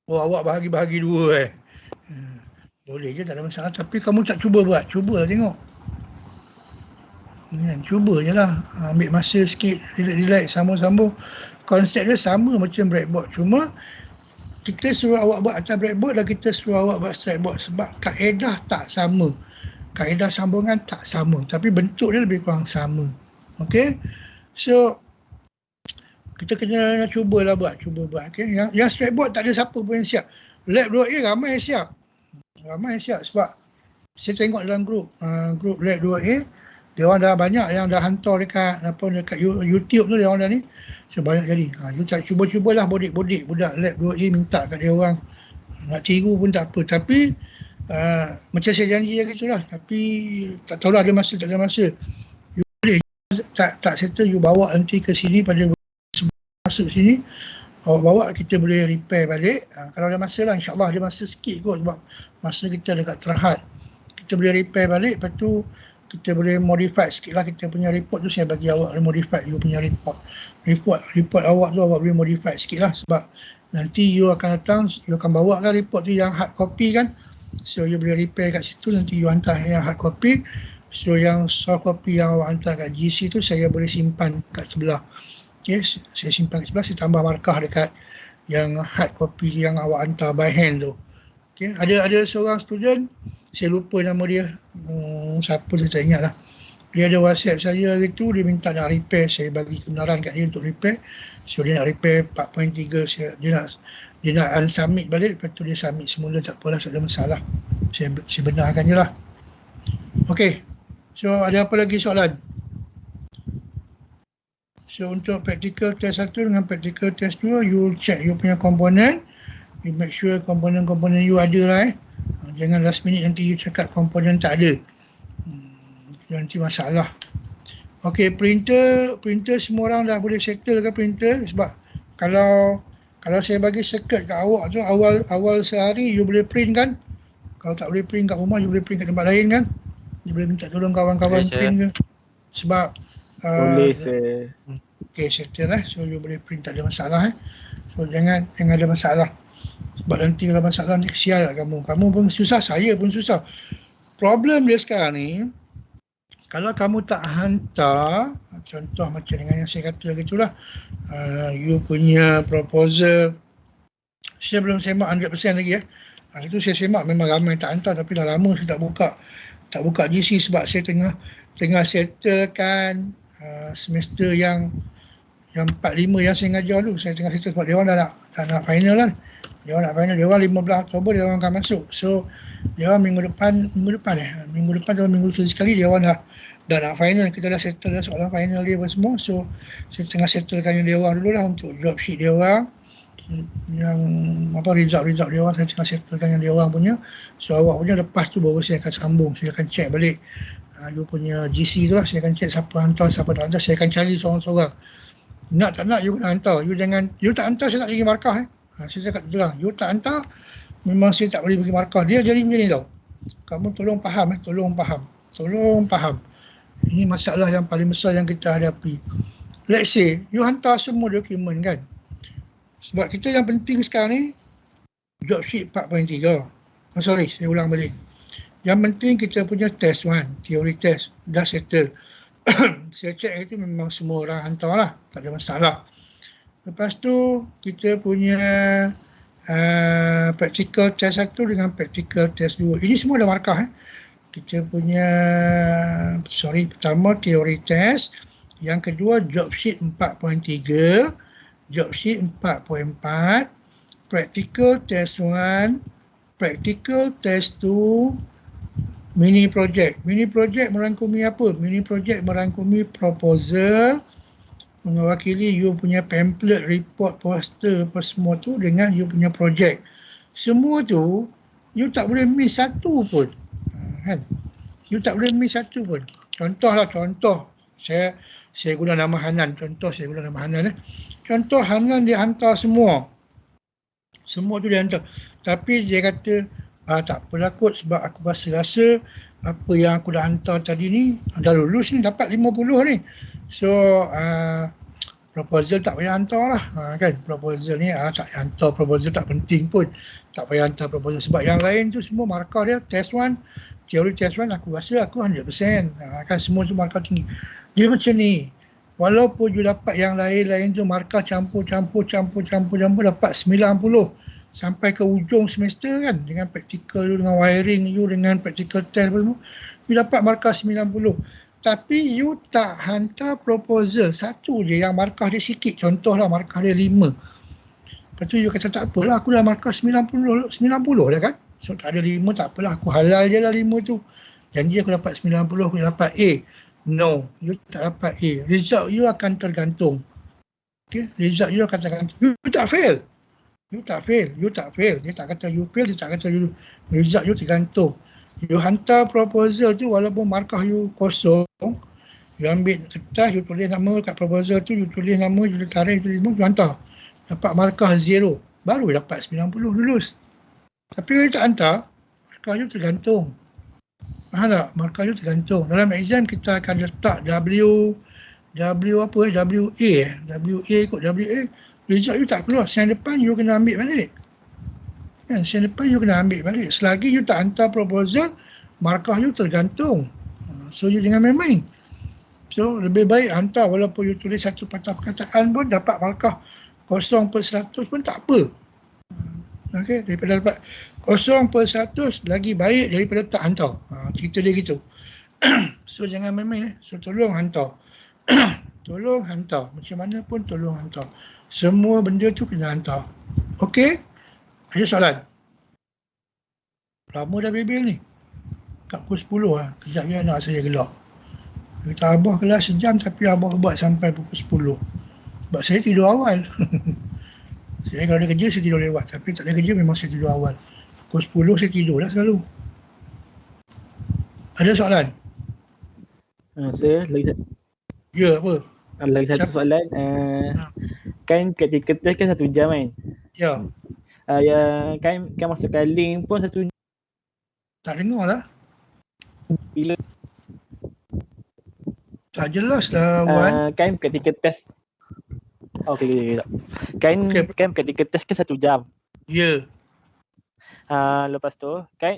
Oh, awak bahagi-bahagi dua Boleh je, tak ada masalah. Tapi kamu tak cuba buat. Cubalah tengok. Cuba je lah. Ambil masa sikit, relax, sambung-sambung. Konsep dia sama macam breadboard. Cuma kita suruh awak buat atas breadboard dan kita suruh awak buat stratboard. Sebab kaedah tak sama. Kaedah sambungan tak sama. Tapi bentuk dia lebih kurang sama. Okay? So, kita kena cubalah buat. Okay? Yang stratboard tak ada siapa pun yang siap. Lab 2A ramai yang siap. Sebab saya tengok dalam grup Lab 2A, dia orang dah banyak yang dah hantar dekat YouTube tu, dia orang dah ni. So banyak jadi. You tak cuba-cubalah bodik-bodik budak Lab 2A minta kat dia orang. Nak tiru pun tak apa. Tapi macam saya janji gitu lah. Tapi tak tahulah ada masa tak ada masa. You boleh tak settle, you bawa nanti ke sini pada masuk sini, awak bawa, kita boleh repair balik. Kalau ada masa lah, insyaAllah ada masa sikit kot sebab masa kita dekat terhad. Kita boleh repair balik, lepas tu kita boleh modify sikit lah kita punya report tu. Saya bagi awak modify you punya report awak tu, awak boleh modify sikit lah sebab nanti you akan datang, you akan bawa kan report tu yang hard copy kan. So you boleh repair kat situ, nanti you hantar yang hard copy. So yang soft copy yang awak hantar kat GC tu saya boleh simpan kat sebelah. Okay, saya simpan kat sebelah, saya tambah markah dekat yang hard copy yang awak hantar by hand tu. Okay, ada seorang student, saya lupa nama dia, siapa saya tak ingat lah. Dia ada WhatsApp saya gitu, dia minta nak repair, saya bagi kebenaran kat dia untuk repair. So dia nak repair 4.3, dia nak unsubmit balik, lepas tu dia submit semula, tak apalah, tak ada masalah. Saya benarkan je lah. Okay, so ada apa lagi soalan? So untuk practical test 1 dengan practical test 2, you check you punya komponen. You make sure komponen-komponen you ada lah Jangan last minute nanti you cakap komponen tak ada. Nanti masalah. Okay, printer semua orang dah boleh settle ke printer? Sebab kalau saya bagi circuit kat awak tu, awal sehari you boleh print kan? Kalau tak boleh print kat rumah, you boleh print kat tempat lain kan? You boleh minta tolong kawan-kawan print ke? Sebab boleh saya. Okay, settle lah. So you boleh print, tak ada masalah So jangan ada masalah. Sebab nanti kalau masalah nanti kesial lah kamu. Kamu pun susah, saya pun susah. Problem dia sekarang ni, kalau kamu tak hantar, contoh macam dengan yang saya kata gitulah, you punya proposal, saya belum semak 100% lagi itu saya semak memang ramai tak hantar, tapi dah lama saya tak buka GC sebab saya tengah settlekan semester yang 4-5 yang saya ngajar tu. Saya tengah settle sebab dia orang dah nak final lah. Dia orang nak final, dia orang 15 Oktober dia orang akan masuk. So dia orang minggu depan atau minggu sekali dia orang dah nak final. Kita dah settle dah soalan final dia apa semua. So saya tengah settlekan yang dia orang dulu lah untuk job sheet dia orang, yang result dia orang, saya tengah settlekan yang dia orang punya. So awak punya lepas tu baru saya akan sambung, saya akan check balik you punya GC tu lah. Saya akan check siapa hantar, siapa tak hantar. Saya akan cari seorang-seorang. Nak tak nak you kena hantar. You tak hantar, saya tak bagi markah saya cakap terang, you tak hantar, memang saya tak boleh bagi markah. Dia jadi macam ni tau. Kamu tolong faham. Ini masalah yang paling besar yang kita hadapi. Let's say, you hantar semua dokumen kan. Sebab kita yang penting sekarang ni, job sheet 4.3. Saya ulang balik. Yang penting kita punya test 1, teori test, dah settle. saya cek itu memang semua orang hantar lah, tak ada masalah. Lepas tu kita punya practical test 1 dengan practical test 2. Ini semua dah markah. Kita punya, pertama teori test, yang kedua job sheet 4.3, job sheet 4.4, practical test 1, practical test 2, mini project. Mini project merangkumi apa? Mini project merangkumi proposal, mewakili you punya pamphlet, report, poster, apa semua tu dengan you punya project. Semua tu, you tak boleh miss satu pun. Kan? You tak boleh miss satu pun. Contoh, saya guna nama Hanan. Contoh Hanan dia hantar semua. Semua tu dia hantar. Tapi dia kata, tak apalah kot sebab aku rasa apa yang aku dah hantar tadi ni dah lulus ni, dapat 50 ni. So proposal tak payah hantar lah, kan. Proposal ni tak payah hantar, proposal tak penting pun. Tak payah hantar proposal sebab yang lain tu semua markah dia test 1, teori test 1 aku rasa aku 100%. Kan semua tu markah tinggi. Dia macam ni. Walaupun you dapat yang lain-lain tu markah campur dapat 90 sampai ke ujung semester kan, dengan praktikal you, dengan wiring you, dengan practical test semua, you dapat markah 90. Tapi you tak hantar proposal satu je yang markah dia sikit, contohlah markah dia 5. Lepas tu you kata tak apalah, aku dah markah 90 dah kan. So tak ada 5 tak apalah, aku halal je lah 5 tu. Janji aku dapat 90, aku dapat A. No, you tak dapat A. Result you akan tergantung. Okay, result you akan tergantung. You tak fail. You tak fail. Dia tak kata you fail, dia tak kata you, result you tergantung. You hantar proposal tu walaupun markah you kosong, you ambil kertas, you tulis nama kat proposal tu, you tulis nama, you tarik, you tulis semua, you hantar. Dapat markah 0, baru dapat 90, lulus. Tapi you tak hantar, markah you tergantung. Faham tak? Markah you tergantung. Dalam exam kita akan letak WA kot WA. Result you tak keluar, sen depan you kena ambil balik. Kan, sen depan you kena ambil balik. Selagi you tak hantar proposal, markah you tergantung. So you jangan main-main. So lebih baik hantar walaupun you tulis satu patah perkataan pun dapat markah 0/100 pun tak apa. Okay, daripada dapat 0/100 lagi baik daripada tak hantar. Cerita dia gitu. So jangan main-main. So tolong hantar. Tolong hantar. Macam mana pun tolong hantar. Semua benda tu kena hantar. Okey? Ada soalan? Lama dah bebel ni. Kat pukul 10 lah. Kejap je anak saya gelak. Kata abah kelas sejam tapi abah buat sampai pukul 10. Sebab saya tidur awal. Saya kalau ada kerja saya tidur lewat. Tapi tak ada kerja memang saya tidur awal. Pukul 10 saya tidur lah selalu. Ada soalan? Saya lagi Ya, apa? lagi satu soalan. Kan ketika test kan 1 jam kan? Ya. Kan masukkan link pun 1 jam. Tak dengar lah. Bila Tak jelas lah, Wan. kan ketika test. Okey. Kan ketika test kan 1 jam. Ya. Lepas tu kan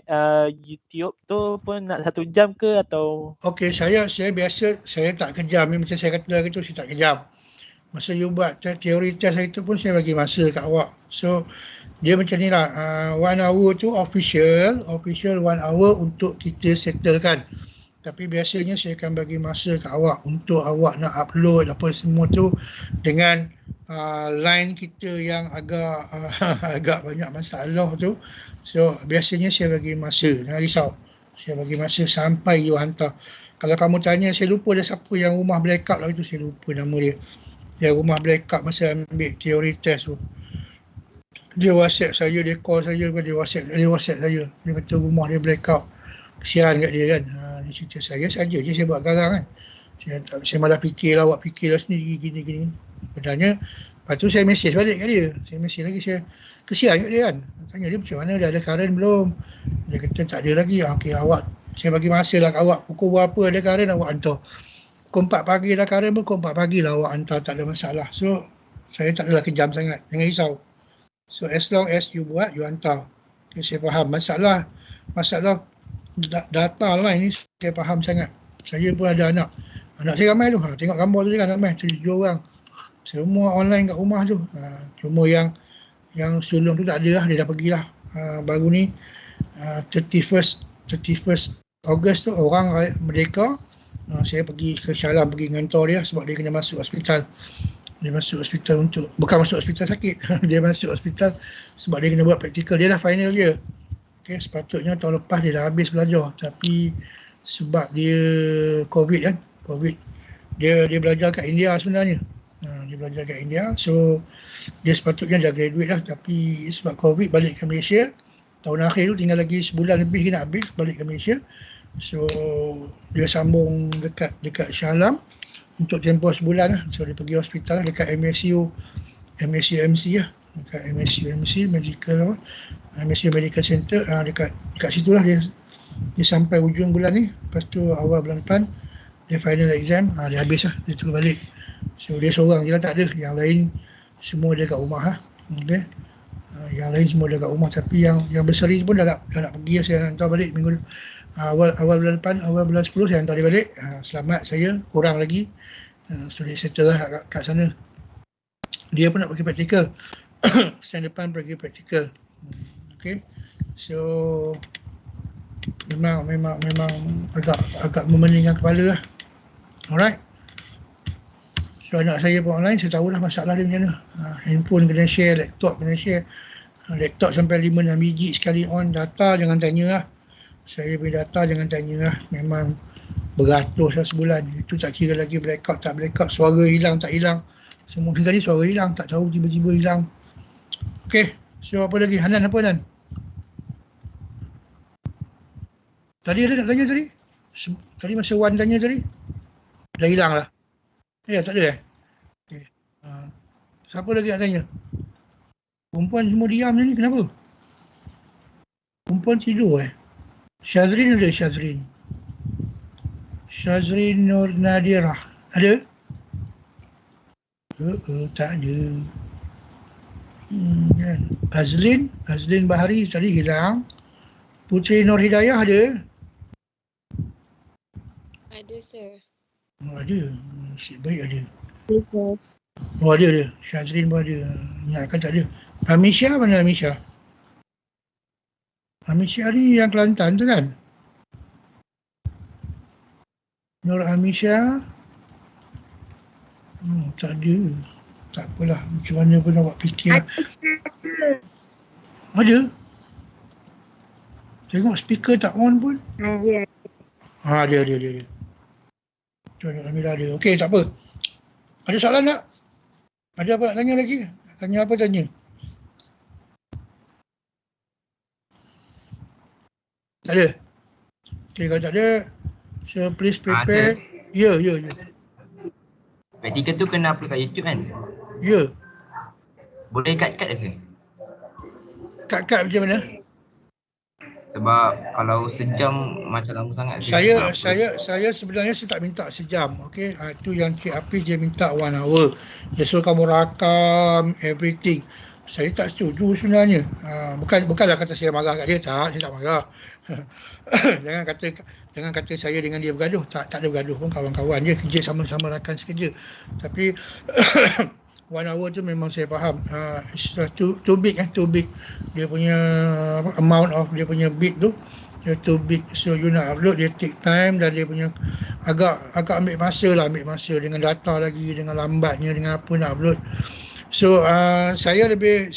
YouTube tu pun nak 1 jam ke atau Okey, saya biasa saya tak kejam. Macam saya kata lagi tu, saya tak kejam. Masa you buat teori test itu pun saya bagi masa kat awak. So dia macam ni lah, 1 hour tu official 1 hour untuk kita settlekan. Tapi biasanya saya akan bagi masa kat awak untuk awak nak upload apa semua tu dengan line kita yang agak banyak masalah tu. So biasanya saya bagi masa, jangan risau. Saya bagi masa sampai you hantar. Kalau kamu tanya, saya lupa dah siapa yang rumah blackout lah itu, saya lupa nama dia. Yang rumah blackout masa ambil teori test tu. Dia WhatsApp saya, dia call saya, dia WhatsApp saya. Dia kata rumah dia blackout. Kesian kat dia kan. Dia cerita saya saja je saya buat garang kan. Saya malah fikirlah, awak fikirlah sendiri gini. Padahal lepas tu saya mesej balik kat dia. Saya mesej lagi, saya kesian kat dia kan. Tanya dia macam mana, dah ada current belum? Dia kata tak ada lagi. Okey, awak, saya bagi masa lah kat awak. Pukul berapa ada current awak hantar. Pukul 4 pagi dah current pun, pukul 4 pagi lah awak hantar, tak ada masalah. So saya tak adalah kejam sangat, jangan risau. So as long as you buat, you hantar. Okay, saya faham masalah data line ni, saya faham sangat. Saya pun ada anak Anak saya ramai tu. Tengok gambar tu je kan ramai. 7 orang. Semua online kat rumah tu. Cuma yang sulung tu tak ada lah. Dia dah pergi lah. Baru ni 31st Ogos tu orang Merdeka. Saya pergi ke Shah Alam, pergi ngantor dia sebab dia kena masuk hospital. Dia masuk hospital bukan masuk hospital sakit. Dia masuk hospital sebab dia kena buat praktikal. Dia dah final year. Okay, sepatutnya tahun lepas dia dah habis belajar. Tapi sebab dia COVID kan. COVID. Dia belajar kat India sebenarnya. Dia belajar kat India. So dia sepatutnya dah graduate lah. Tapi sebab COVID balik ke Malaysia. Tahun akhir tu tinggal lagi sebulan lebih dia nak habis balik ke Malaysia. So dia sambung dekat Shah Alam untuk tempoh sebulan lah. So dia pergi hospital dekat MSU MC lah. Dekat MSU MC Medical Medical Center. Dekat situ lah dia sampai hujung bulan ni. Lepas tu awal bulan depan dia final exam. Dia habis lah. Dia turun balik. So dia seorang je lah, tak ada. Yang lain semua dia kat rumah lah. Okay. Yang lain semua dia kat rumah. Tapi yang berseri pun dah nak pergi lah. Saya nak hantar balik minggu awal bulan depan, awal bulan 10 saya hantar dia balik. Selamat saya, kurang lagi. So dia settle lah kat sana. Dia pun nak pergi praktikal. Senin depan pergi praktikal. Okay. So memang agak memeningkan kepala lah. Alright. So anak saya pun online, saya tahulah masalah dia macam mana. Handphone kena share, laptop kena share. Laptop sampai 5-6 biji sekali on. Data jangan tanya lah. Saya punya data jangan tanya lah. Memang beratus lah sebulan. Itu tak kira lagi blackout tak blackout. Suara hilang tak hilang. Semua tadi suara hilang. Tak tahu tiba-tiba hilang. Okay. So apa lagi? Hanan apa Hanan? Tadi ada nak tanya tadi? Tadi masa Wan tanya tadi? Dah hilang lah. Tak ada Okay. Siapa lagi nak tanya? Perempuan semua diam ni kenapa? Perempuan tidur Syazrin ada Syazrin. Syazrin Nur Nadirah. Ada? Tak ada. Kan. Azlin Bahari tadi hilang. Putri Nur Hidayah ada? Ada, sir. Ada. Nasib baik ada. Ada, sir. Ada. Syazrin pun ada. Ingatkan tak ada. Amisha mana Amisha? Amisha ni yang Kelantan tu kan? Nur Amisha? Tak ada. Tak apalah. Macam mana pun nak buat fikir lah. Ada? Tengok speaker tak on pun. Ya. Ada. Tuan Amira ada. Okey, tak apa. Ada soalan tak? Ada apa nak tanya lagi? Tanya apa tanya? Tak ada? Okay, kalau tak ada, so please prepare. Ya. Praktikal tu kena upload kat YouTube kan? Ya. Boleh cut-cut dah sir? Cut macam mana? Sebab kalau sejam macam lama sangat. Saya sebenarnya saya tak minta sejam. Okey, itu yang Cik Hafiz dia minta 1 hour. Dia suruh kamu rakam everything. Saya tak setuju sebenarnya. Bukanlah kata saya marah kat dia, tak, saya tak marah. Jangan kata saya dengan dia bergaduh. Tak ada bergaduh pun, kawan-kawan je, kerja sama-sama rakan sekerja. Tapi 1 hour tu memang saya faham. Too big. Dia punya amount of dia punya bit tu too big. So you nak upload, dia take time dan dia punya agak ambil masa dengan data lagi, dengan lambatnya, dengan apa nak upload. So saya lebih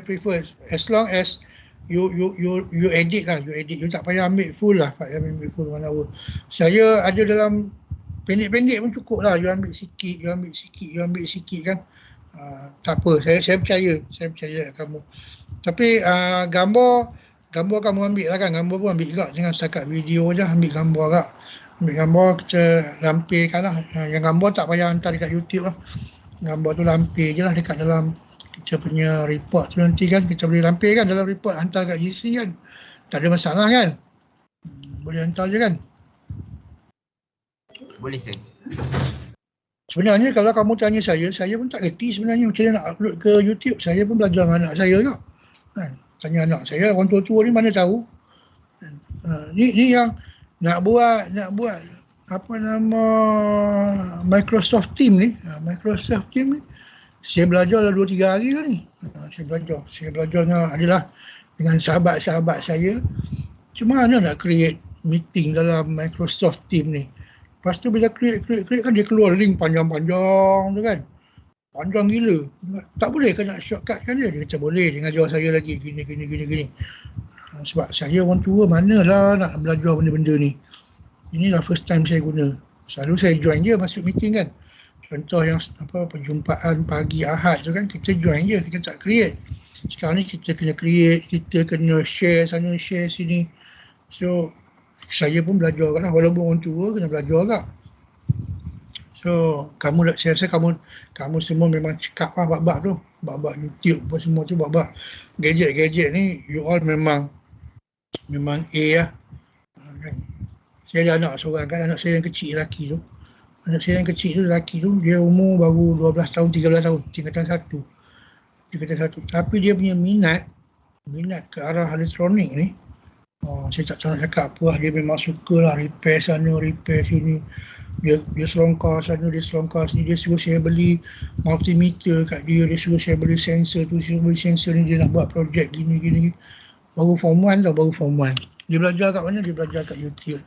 prefer as long as you edit lah, you tak payah ambil full lah, 1 hour. Saya ada dalam pendek-pendek pun cukup lah, you ambil sikit kan. Tak apa, saya percaya kamu. Tapi gambar kamu ambil lah kan, gambar pun ambil juga, jangan setakat video je, ambil gambar kita lampirkan lah. Yang gambar tak payah hantar dekat YouTube lah, gambar tu lampir je lah dekat dalam kita punya report tu nanti kan, kita boleh lampirkan dalam report, hantar kat GC kan, tak ada masalah kan, boleh hantar je kan. Boleh sir. Sebenarnya kalau kamu tanya saya pun tak reti sebenarnya macam mana nak upload ke YouTube. Saya pun belajar dengan anak saya juga. Kan? Tanya anak saya, orang tua-tua ni mana tahu. Ni yang nak buat apa nama Microsoft Team ni. Microsoft Team ni saya belajar dah 2-3 hari dah ni. Saya belajar dengan sahabat-sahabat saya. Macam mana nak create meeting dalam Microsoft Team ni. Lepas tu bila create kan dia keluar link panjang-panjang tu kan. Panjang gila. Tak boleh kan nak shortcut kan dia. Dia kata boleh, dia ngajar saya lagi gini. Sebab saya orang tua manalah nak belajar benda-benda ni. Inilah first time saya guna. Selalu saya join je masuk meeting kan. Contoh yang perjumpaan pagi Ahad tu kan, kita join je, kita tak create. Sekarang ni kita kena create, kita kena share sana, share sini. So, saya pun belajar lah, walaupun orang tua kena belajar lah. So, saya rasa kamu semua memang cekap lah bab-bab tu. Bab-bab YouTube apa semua tu, bab-bab gadget-gadget ni, you all memang A lah. Kan? Saya ada anak seorang kan, anak saya yang kecil lelaki tu. Anak saya yang kecil tu, lelaki tu, dia umur baru 12 tahun, 13 tahun, tingkatan 1. Tapi dia punya minat ke arah elektronik ni, saya tak tahu nak cakap apa lah. Dia memang suka lah repair sana, repair sini. Dia selongkar sana, dia selongkar sini. Dia suruh saya beli multimeter kat dia, dia suruh saya beli sensor tu, suruh beli sensor ni, dia nak buat projek gini. Baru form 1 tau, baru form 1. Dia belajar kat mana? Dia belajar kat YouTube.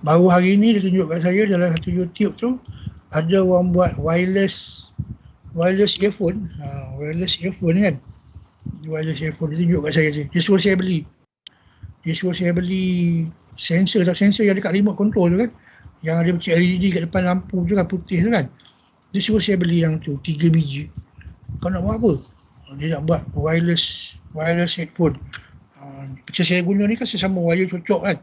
Baru hari ni dia tunjuk kat saya dalam satu YouTube tu, ada orang buat wireless earphone. Wireless earphone kan. Wireless earphone dia tunjuk kat saya. Dia suruh saya beli sensor yang dekat remote control tu kan. Yang ada macam LED kat depan lampu tu kan, putih tu kan. Dia suruh saya beli yang tu, 3 biji. Kau nak buat apa? Dia nak buat wireless headphone. Macam saya guna ni kan saya sambung wire cocok kan.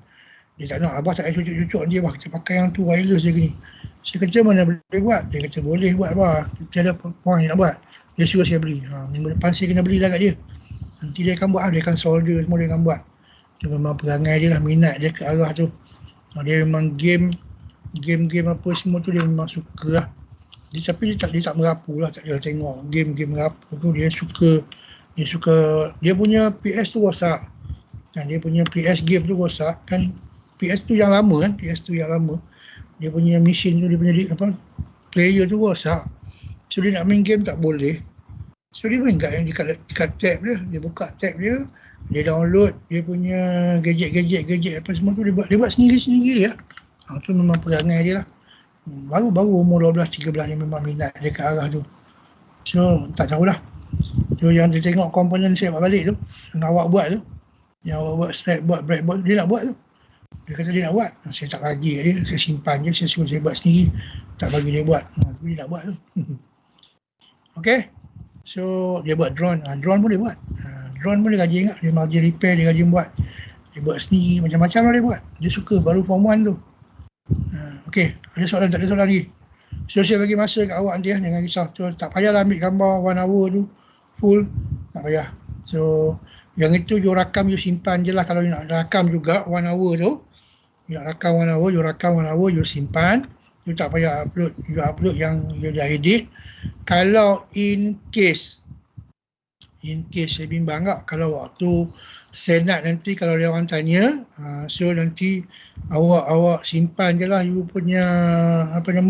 Dia tak nak, abah tak payah cocok dia, abah kita pakai yang tu wireless je gini. Saya kata mana boleh buat? Dia kata boleh buat abah, kita ada point nak buat. Dia suruh saya beli. Minggu depan saya kena belilah kat dia. Nanti dia akan buat, dia akan solder semua dia akan buat. Dia memang perangai dia lah, minat dia ke arah tu. Dia memang game apa semua tu dia memang suka lah. Tapi dia tak merapu lah, tak ada tengok game merapu tu. Dia punya PS tu rosak. Kan dia punya PS game tu rosak kan. PS tu yang lama kan, dia punya mesin tu, dia punya player tu rosak. So dia nak main game tak boleh. So dia main kat tab dia buka tab dia download dia punya gadget apa semua tu, dia buat sendiri lah. Tu memang perangai dia lah. Baru umur 12-13 dia memang minat dia ke arah tu. So tak tahulah. So yang dia tengok komponen saya buat balik tu, yang awak buat tu, yang awak buat strap, buat breadboard, dia nak buat tu. Dia kata dia nak buat, saya tak bagi dia, saya simpan je, saya suruh saya buat sendiri, tak bagi dia buat. Dia nak buat tu. Okay, so dia buat drone pun dia buat. Drone pun dia gaji ingat, dia gaji repair, dia gaji buat. Dia buat sendiri, macam-macam lah dia buat. Dia suka, baru form 1 tu. Okay, ada soalan, tak ada soalan lagi? So saya bagi masa kat awak nanti jangan risau. So, tak payahlah ambil gambar 1 hour tu full, tak payah. So yang itu you rakam, you simpan je lah. Kalau you nak rakam juga 1 hour tu, you nak rakam 1 hour, you simpan. You tak payah upload, you upload yang you dah edit. Kalau in case saya bimbang tak, kalau waktu senat nanti kalau dia orang tanya, so nanti awak simpan je lah you punya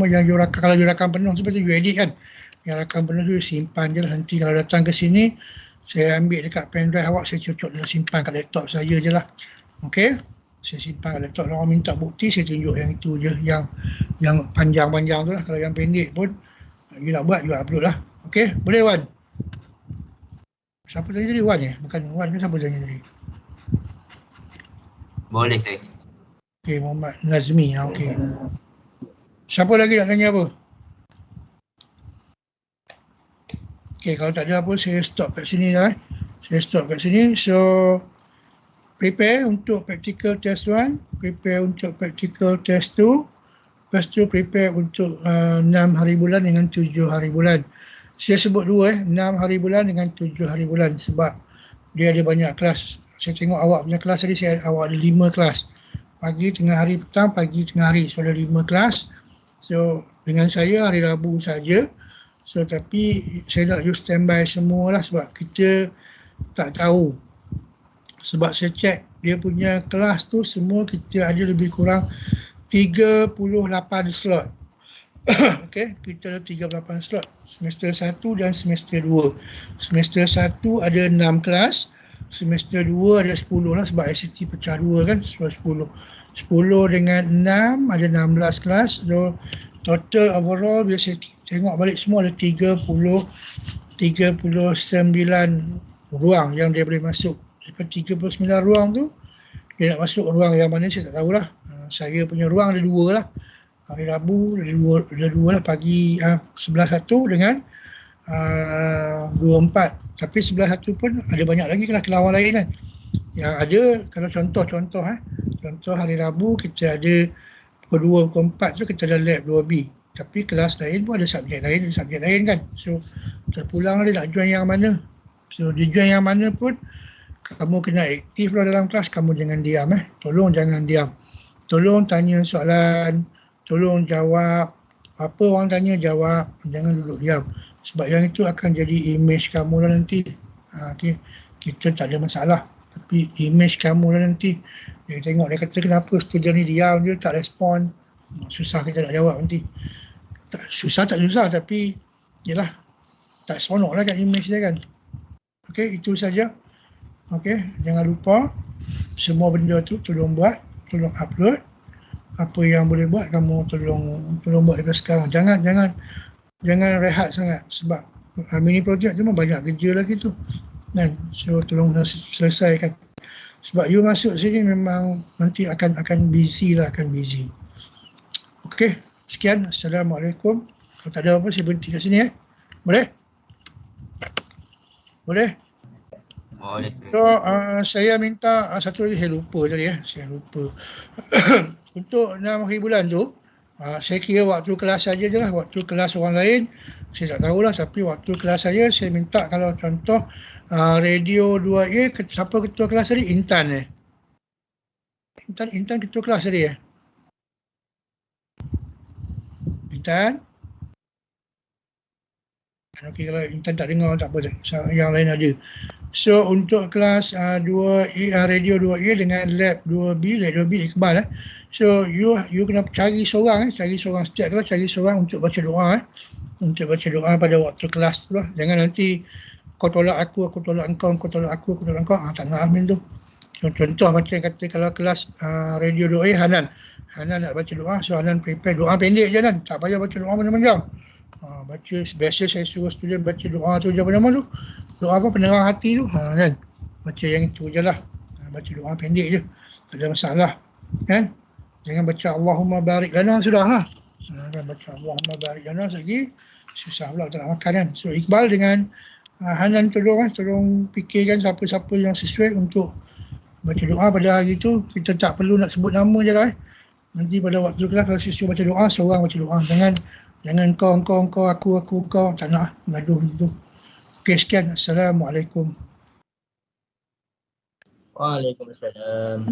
yang you rakam. Kalau you rakam penuh seperti you edit kan, yang rakam penuh tu you simpan je lah. Nanti kalau datang ke sini, saya ambil dekat pen drive awak, saya cocok dan simpan kat laptop saya je lah. Okay, saya simpan kat laptop. Kalau orang minta bukti, saya tunjuk yang itu je, yang panjang-panjang tu lah. Kalau yang pendek pun you nak buat, you upload lah. Okay, boleh Wan? Siapa tanya tadi? Wan Bukan Wan ke siapa tanya tadi? Boleh saya. Okay, Muhammad Nazmi. Okay. Siapa lagi nak tanya apa? Okay, kalau tak ada apa, saya stop kat sini lah. So, prepare untuk practical test 1, prepare untuk practical test 2, lepas tu prepare untuk 6 hari bulan dengan 7 hari bulan. Saya sebut 2 6 hari bulan dengan 7 hari bulan sebab dia ada banyak kelas. Saya tengok awak punya kelas tadi, awak ada 5 kelas. Pagi, tengah hari, petang, pagi, tengah hari. So ada 5 kelas. So dengan saya hari Rabu saja. So tapi saya nak you standby semua lah sebab kita tak tahu. Sebab saya check dia punya kelas tu semua kita ada lebih kurang 38 slot. Okey, kita ada 38 slot. Semester 1 dan semester 2. Semester 1 ada 6 kelas. Semester 2 ada 10 lah sebab ICT pecah 2 kan, 10. 10 dengan 6 ada 16 kelas. So total overall bila saya tengok balik semua ada 39 ruang yang dia boleh masuk. Daripada 39 ruang tu dia nak masuk ruang yang mana saya tak tahulah. Saya punya ruang ada 2 lah. Hari Rabu ada 2 lah, pagi sebelah 1 dengan 24. Tapi sebelah 1 pun ada banyak lagi kelas kelawar lain kan. Yang ada kalau contoh hari Rabu kita ada pukul 2, pukul 4 tu kita ada lab 2B. Tapi kelas lain pun ada subjek lain kan. So terpulang dia nak join yang mana. So dia join yang mana pun kamu kena aktif lah dalam kelas, kamu jangan diam Tolong jangan diam. Tolong tanya soalan, tolong jawab. Apa orang tanya jawab, jangan duduk diam. Sebab yang itu akan jadi image kamu lah nanti. Okay. Kita tak ada masalah. Tapi image kamu lah nanti. Dia tengok dia kata kenapa student ni diam je, tak respon. Susah kita nak jawab nanti. Susah tapi yelah, tak seronok lah kan image dia kan. Okay, itu saja. Okay, jangan lupa semua benda tu tolong buat, tolong upload. Apa yang boleh buat kamu tolong buat daripada sekarang. Jangan rehat sangat sebab mini project tu memang banyak kerja lagi tu. Kan? So tolong selesaikan. Sebab you masuk sini memang nanti akan busy. Okey, sekian. Assalamualaikum. Kalau tak ada apa saya berhenti kat sini Boleh? Boleh? Boleh sir. So saya minta satu lagi saya lupa tadi saya lupa. Untuk 6 hari bulan tu saya kira waktu kelas saja je lah. Waktu kelas orang lain saya tak tahulah, tapi waktu kelas saya minta kalau contoh radio 2A, siapa ketua kelas tadi? Intan Intan ketua kelas tadi Intan? Okey, kalau Intan tak dengar tak apa, yang lain ada. So untuk kelas 2A, radio 2A dengan lab 2B Iqbal So you kena cari seorang setiap kelas, cari seorang untuk baca doa untuk baca doa pada waktu kelas tu lah. Jangan nanti kau tolak aku tolak engkau, kau tolak aku tolak engkau. Tak nak amin tu. Contoh macam kata kalau kelas radio 2A Hanan nak baca doa, so Hanan prepare doa pendek je kan, tak payah baca doa panjang-panjang. Baca biasa saya suruh student baca doa tu je apa tu. Doa apa, penerang hati tu kan. Baca yang itu je lah. Baca doa pendek je. Tak ada masalah. Kan? Jangan baca Allahumma barik lana sudah lah. Kan baca Allahumma barik lana lagi susah pula tak nak makan kan. So Iqbal dengan Hanan tolong fikirkan siapa-siapa yang sesuai untuk baca doa pada hari tu. Kita tak perlu nak sebut nama je lah Nanti pada waktu kelas kalau siswa baca doa, seorang baca doa. Jangan kau, aku, kau. Tak nak gaduh gitu. Okey, sekian. Assalamualaikum. Waalaikumsalam.